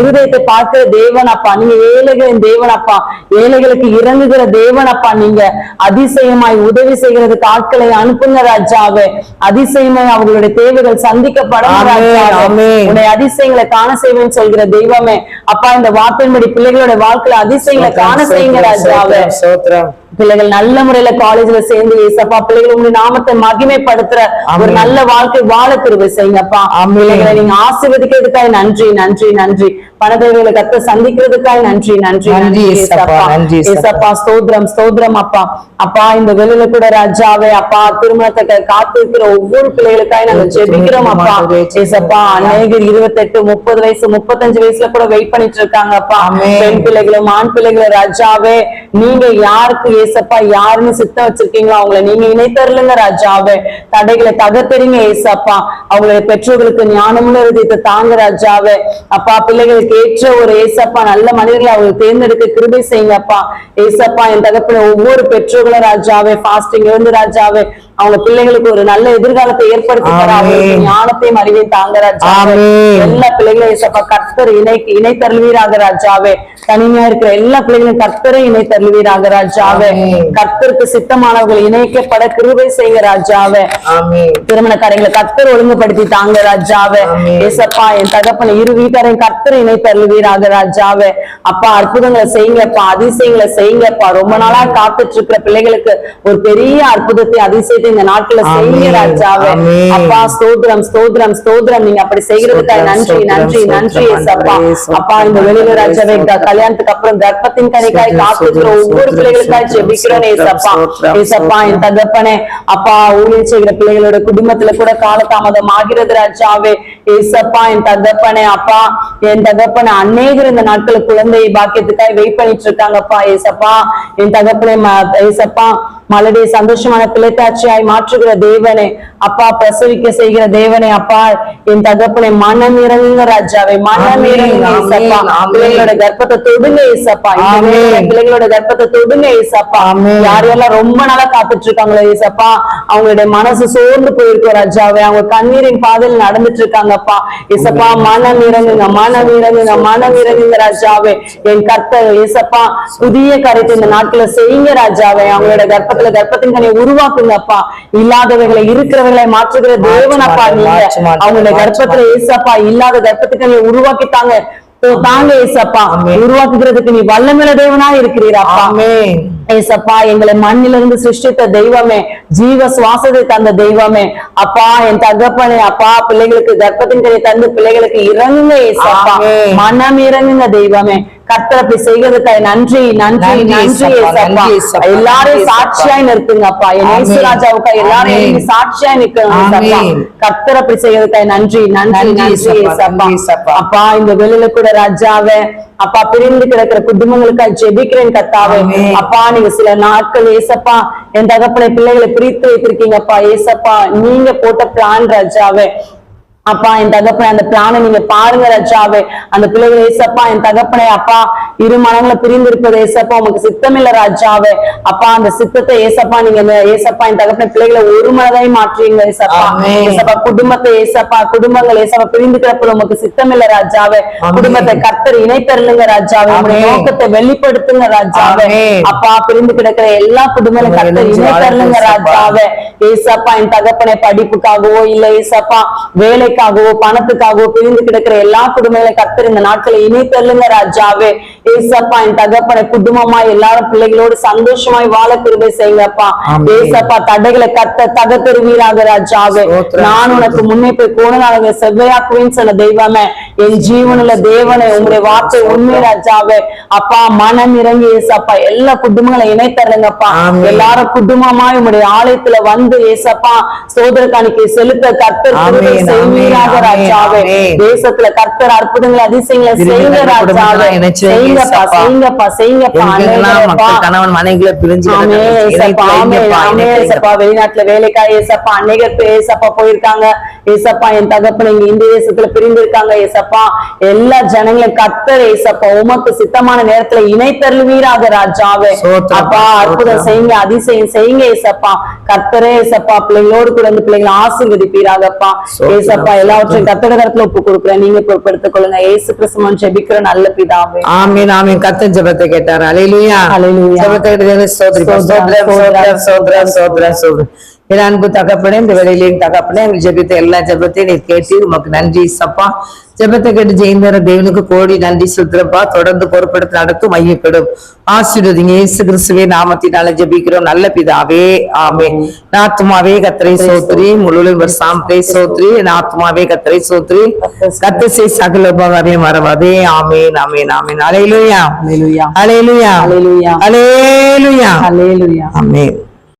இருதயத்தை பார்க்கிற தேவன் அப்பா. நீங்க ஏழைகளின் தேவன் அப்பா. ஏழைகளுக்கு இறங்குகிற தேவன் அப்பா. நீங்க அதிசயமாய் உதவி செய்கிறதுக்கு ஆட்களை அனுப்புங்க ராஜாவே. அதிசயமாய் அவர்களுடைய தேவைகள் சந்திக்கப்படும் ராஜாவே. உன்னை அதிசயங்களை காண செய்வேன்னு சொல்கிற தெய்வமே அப்பா. இந்த வார்த்தையின்படி பிள்ளைகளோட வாழ்க்கையில அதிசயங்களை காண செய்யுங்க ராஜாவே. பிள்ளைகள் நல்ல முறையில காலேஜ்ல சேர்ந்து ஏசப்பா பிள்ளைகள் உங்க நாமத்தை மகிமைப்படுத்துற ஒரு நல்ல வாழ்க்கை வாழ கிருபை செய்யுங்கப்பா. பிள்ளைகளை நீங்க ஆசீர்வதிக்கிறதுக்காக நன்றி நன்றி நன்றி. பணதேவைகளை கத்த சந்திக்கிறதுக்காக நன்றி நன்றி நன்றி ஏசப்பா. ஸ்தோத்திரம் ஸ்தோத்திரம் அப்பா. அப்பா இந்த வெளியில கூட ராஜாவே அப்பா திருமணத்தை காத்திருக்கிற ஒவ்வொரு பிள்ளைகளுக்காக நாங்க ஜெபிக்கிறோம் அப்பா ஏசப்பா. அநேகர் 28 30 வயசு 35 வயசுல கூட வெயிட் பண்ணிட்டு இருக்காங்க அப்பா. பெண் பிள்ளைகளும் ஆண் பிள்ளைகளும் ராஜாவே நீங்க யாருக்கு ஏசப்பா யாருன்னு சித்தம் வச்சிருக்கீங்களோ அவங்களை நீங்க இணைத்தருளுங்க ராஜாவே. தடைகளை தகர்த்தறீங்க ஏசப்பா. அவங்களுடைய பெற்றோர்களுக்கு ஞானமுள்ள விதத்தை தாங்க ராஜாவே. அப்பா பிள்ளைகளுக்கு ஏற்ற ஒரு ஏசப்பா நல்ல மனிதர்களை அவங்க தேர்ந்தெடுக்க கிருபை செய்யுங்கப்பா ஏசப்பா. என் தகப்பன ஒவ்வொரு பெற்றோர்களும் ராஜாவே ஃபாஸ்டிங் இருந்து ராஜாவே அவங்க பிள்ளைகளுக்கு ஒரு நல்ல எதிர்காலத்தை ஏற்படுத்தி தர அவங்களுக்கு ஞானத்தையும் அறிவையும் தாங்க ராஜாவே. எல்லா பிள்ளைகளும் ஏசப்பா கர்த்தர் இணைத்தருள்வீராக ராஜாவே. தனிமையா இருக்கிற எல்லா பிள்ளைகளும் கர்த்தரை இணைத்தருள்வீராக ராஜாவே. கர்த்தருக்கு சித்தமானவர்கள் இணைக்கப்பட கிருபை செய்ய ராஜாவே. திருமண காரியங்களை கர்த்தர் ஒழுங்குபடுத்தி தாங்க ராஜாவே ஏசப்பா. என் தகப்பன இரு வீட்டாரையும் கர்த்தர் இணைத்தருள்வீராக ராஜாவே. அப்பா அற்புதங்களை செய்யுங்கப்பா, அதிசயங்களை செய்யுங்கப்பா. ரொம்ப நாளா காத்துட்டு இருக்கிற பிள்ளைகளுக்கு ஒரு பெரிய அற்புதத்தை அதிசயத்தை இந்த நாட்களை செய்யுங்க ராஜாவே. அப்பா ஸ்தோத்திரம் ஸ்தோத்திரம் ஸ்தோத்திரம். நீங்க அப்படி செய்யறதுக்காக நன்றி நன்றி நன்றி ஏசப்பா. அப்பா இந்த வெளியில ராஜாவே கல்யாணத்துக்கு அப்புறம் கர்ப்பத்தின் கனிக்காய் காத்துக்கிற ஒவ்வொரு பிள்ளைகளுக்காய் ஜெபிக்கிறோம் ஏசப்பா ஏசப்பா. என் தகப்பனே அப்பா ஊழியர் செய்கிற பிள்ளைகளோட குடும்பத்துல கூட காலதாமதம் ஆகிறது ராஜாவே ஏசப்பா. என் தகப்பனே அப்பா என் தகப்பனை அநேகர் இந்த நாட்கள் குழந்தை பாக்கியத்துக்காய் வெயிட் பண்ணிட்டு இருக்காங்கப்பா ஏசப்பா. என் தகப்பனை ஏசப்பா மலடியை சந்தோஷமான பிள்ளைத்தாட்சியாய் மாற்றுகிற தேவனே, அப்பா பிரசவிக்க செய்கிற தேவனே, அப்பா என் தகப்பனை மனம் இறங்குங்க ராஜாவே, மனம் இறங்குங்க ஏசப்பா. பிள்ளைகளோட கர்ப்பத்தை தொடுங்க ஏசப்பா, பிள்ளைகளோட கர்ப்பத்தை தொடுங்க ஏசப்பா. யாரெல்லாம் ரொம்ப நாளா காத்துட்டு இருக்காங்களோ ஏசப்பா, அவங்களுடைய மனசு சோர்ந்து போயிருக்கோம் ராஜாவே, அவங்க கண்ணீரின் பாதையில் நடந்துட்டு இருக்காங்கப்பா ஏசப்பா. மனம் இறங்குங்க, மனம் இறங்குங்க, மனம் இறங்குங்க ராஜாவே. என் கர்த்தர் ஏசப்பா புதிய கருத்து இந்த நாட்களை செய்யுங்க ராஜாவே. அவங்களோட கர்ப்பத்தின் கனியை உருவாக்குங்கப்பா. இல்லாதவைகளை இருக்கிறவர்களை மாற்றுகிற தேவனப்பா நீங்க. அவங்களுடைய கர்ப்பத்துல ஏசப்பா இல்லாத கர்ப்பத்துக்கு கனியை உருவாக்கிட்டாங்க தாங்க ஏசப்பா. உருவாக்குகிறதுக்கு நீ வல்லமையுள்ள தேவனா இருக்கிறீரப்பா ஏசப்பா. எங்களை மண்ணிலிருந்து சிருஷ்டித்த தெய்வமே, ஜீவ சுவாசத்தை தந்த தெய்வமே, அப்பா என் தகப்பனே, அப்பா பிள்ளைகளுக்கு கர்ப்பத்தின் கனியை தந்து பிள்ளைகளுக்கு இறங்குங்க ஏசப்பா, மனம் இறங்குங்க தெய்வமே. கர்த்தர் அப்படி செய்கிறதுக்காக நன்றி நன்றி நன்றி ஏசப்பா. எல்லாரையும் சாட்சியாய் நிறுத்துங்கப்பா, என் இயேசுராஜாவுக்காக எல்லாரையும் சாட்சியாய் நிற்கணும். கர்த்தர் அப்படி செய்யறதுக்காக நன்றி நன்றி நன்றி ஏசப்பா. அப்பா இந்த வெளியில கூட ராஜாவே, அப்பா பிரிந்து கிடக்கிற குடும்பங்களுக்காக ஜெபிக்கிறேன் கர்த்தாவே. அப்பா நீங்க சில நாட்கள் ஏசப்பா என் தகப்பனை பிள்ளைகளை பிரித்து வைத்திருக்கீங்கப்பா ஏசப்பா. நீங்க போட்ட பிளான் ராஜாவே, அப்பா என் தகப்பனை அந்த பிளானை நீங்க பாருங்க ராஜாவே. அந்த பிள்ளைகள் ஏசப்பா என் தகப்பனை அப்பா இரு மனங்களை பிரிந்து இருப்பது ஏசப்பா உமக்கு சித்தம் இல்ல ராஜாவே. அப்பா அந்த சித்தத்தை ஏசப்பா நீங்க ஏசப்பா என் தகப்பனை பிள்ளைகளை ஒரு மனதை மாற்றுவீங்க ஏசப்பா. ஏசப்பா குடும்பத்தை ஏசப்பா குடும்பங்கள் ஏசப்பா பிரிந்து கிடப்பது உமக்கு சித்தம் இல்ல ராஜாவே. குடும்பத்தை கர்த்தர் இணைத்தருளுங்க ராஜாவே, உங்களுடைய நோக்கத்தை வெளிப்படுத்துங்க ராஜாவே. அப்பா பிரிந்து கிடக்கிற எல்லா குடும்பங்களும் கர்த்தர் இணைத்தருளுங்க ராஜாவே. ஏசப்பா என் தகப்பனை படிப்புக்காகவோ இல்ல ஏசப்பா வேலை பணத்துக்காகவோ பிரிந்து கிடக்கிற எல்லா குடும்பங்களையும் கர்த்தர் இந்த நாட்களை இணைத்தருளுங்க ராஜாவே. ஏசப்பா என் தகப்பனை குடும்பமா எல்லாரும் பிள்ளைகளோடு சந்தோஷமாய் வாழ கிருபை செய்யுங்கப்பா ஏசப்பா. தடைகளை கர்த்தர் தகர்த்தெறிவீராக ராஜாவே. நான் உனக்கு முன்னே போய் கோணனாக செவ்வையாக்குவேன்னு சொன்ன தெய்வமே, என் ஜீவனுள்ள தேவனை உங்களுடைய வார்த்தை உண்மை ராஜாவே. அப்பா மனம் இறங்கி ஏசப்பா எல்லா குடும்பங்களையும் இணைத்தருங்கப்பா. எல்லாரும் குடும்பமாய் உங்களுடைய ஆலயத்துல வந்து ஏசப்பா சோதர காணிக்கை செலுத்த கர்த்தர் செய்வீராக ராஜாவே. தேசத்துல கர்த்தர் அற்புதங்களை அதிசயங்களை செய்யுங்க ராஜாவே. செய்யுங்கப்பா செய்யுங்கப்பா செய்யுங்கப்பா. கணவன் மனைவிகளை பிரிஞ்சு வெளிநாட்டுல வேலைக்காக ஏசப்பா அநேகர் ஏசப்பா போயிருக்காங்க ஏசப்பா. என் தகப்பனை இந்திய தேசத்துல பிரிந்து இருக்காங்க ஏசப்பா. எல்லா ஜனங்களையும் கர்த்தர் ஏசப்பா உமக்கு சித்தமான நேரத்துல இணைத்தருவீராக ராஜாவே. அப்பா அற்புதம் செய்யுங்க, அதிசயம் செய்யுங்க ஏசப்பா. கர்த்தரே ஏசப்பா பிள்ளைங்களோடு கூட வந்து பிள்ளைங்களை ஆசீர்வதிப்பீராகப்பா ஏசப்பா. எல்லாவற்றையும் கர்த்தர் கரத்துல ஒப்பு கொடுக்குறேன், நீங்க பொறுப்படுத்திக் கொள்ளுங்க. ஏசு கிறிஸ்துவின் ஜெபிக்கிற நல்ல பிதாவே. ஆமென் ஆமென். கர்த்தர் ஜெபத்தை கேட்டார். ஹல்லேலூயா ஹல்லேலூயா. ஜெபத்தை கேட்டதே ஸ்தோத்திரம் ஸ்தோத்திரம் ஸ்தோத்திரம் ஸ்தோத்திரம் ஸ்தோத்திரம் ஸ்தோத்திரம். என் அன்பு தகப்பனே, இந்த வேளையிலேயும் தகப்பனே எங்கள் ஜெபித்த எல்லா ஜெபத்தையும் நீ கேட்டு உமக்கு நன்றி சப்பா. ஜெபத்தை கேட்டு ஜெயிந்தர தேவனுக்கு கோடி நன்றி சுத்திரப்பா. தொடர்ந்து பொறுப்படுத்தி நடத்தும் மையப்படும் ஆசீர்வதிங்க இயேசு கிறிஸ்துவே நாமத்தினால ஜெபிக்கிறோம் நல்ல பிதாவே ஆமென். ஆத்துமாவே கர்த்தரை ஸ்தோத்திரி, முழு சாம்பே ஸ்தோத்திரி. ஆத்துமாவே கர்த்தரை ஸ்தோத்திரி, கர்த்தர் செய் சகல உபகாரமே மறவாதே. ஆமென் ஆமென் ஆமென். ஹல்லேலூயா ஹல்லேலூயா ஹல்லேலூயா ஹல்லேலூயா ஹல்லேலூயா ஆமென்.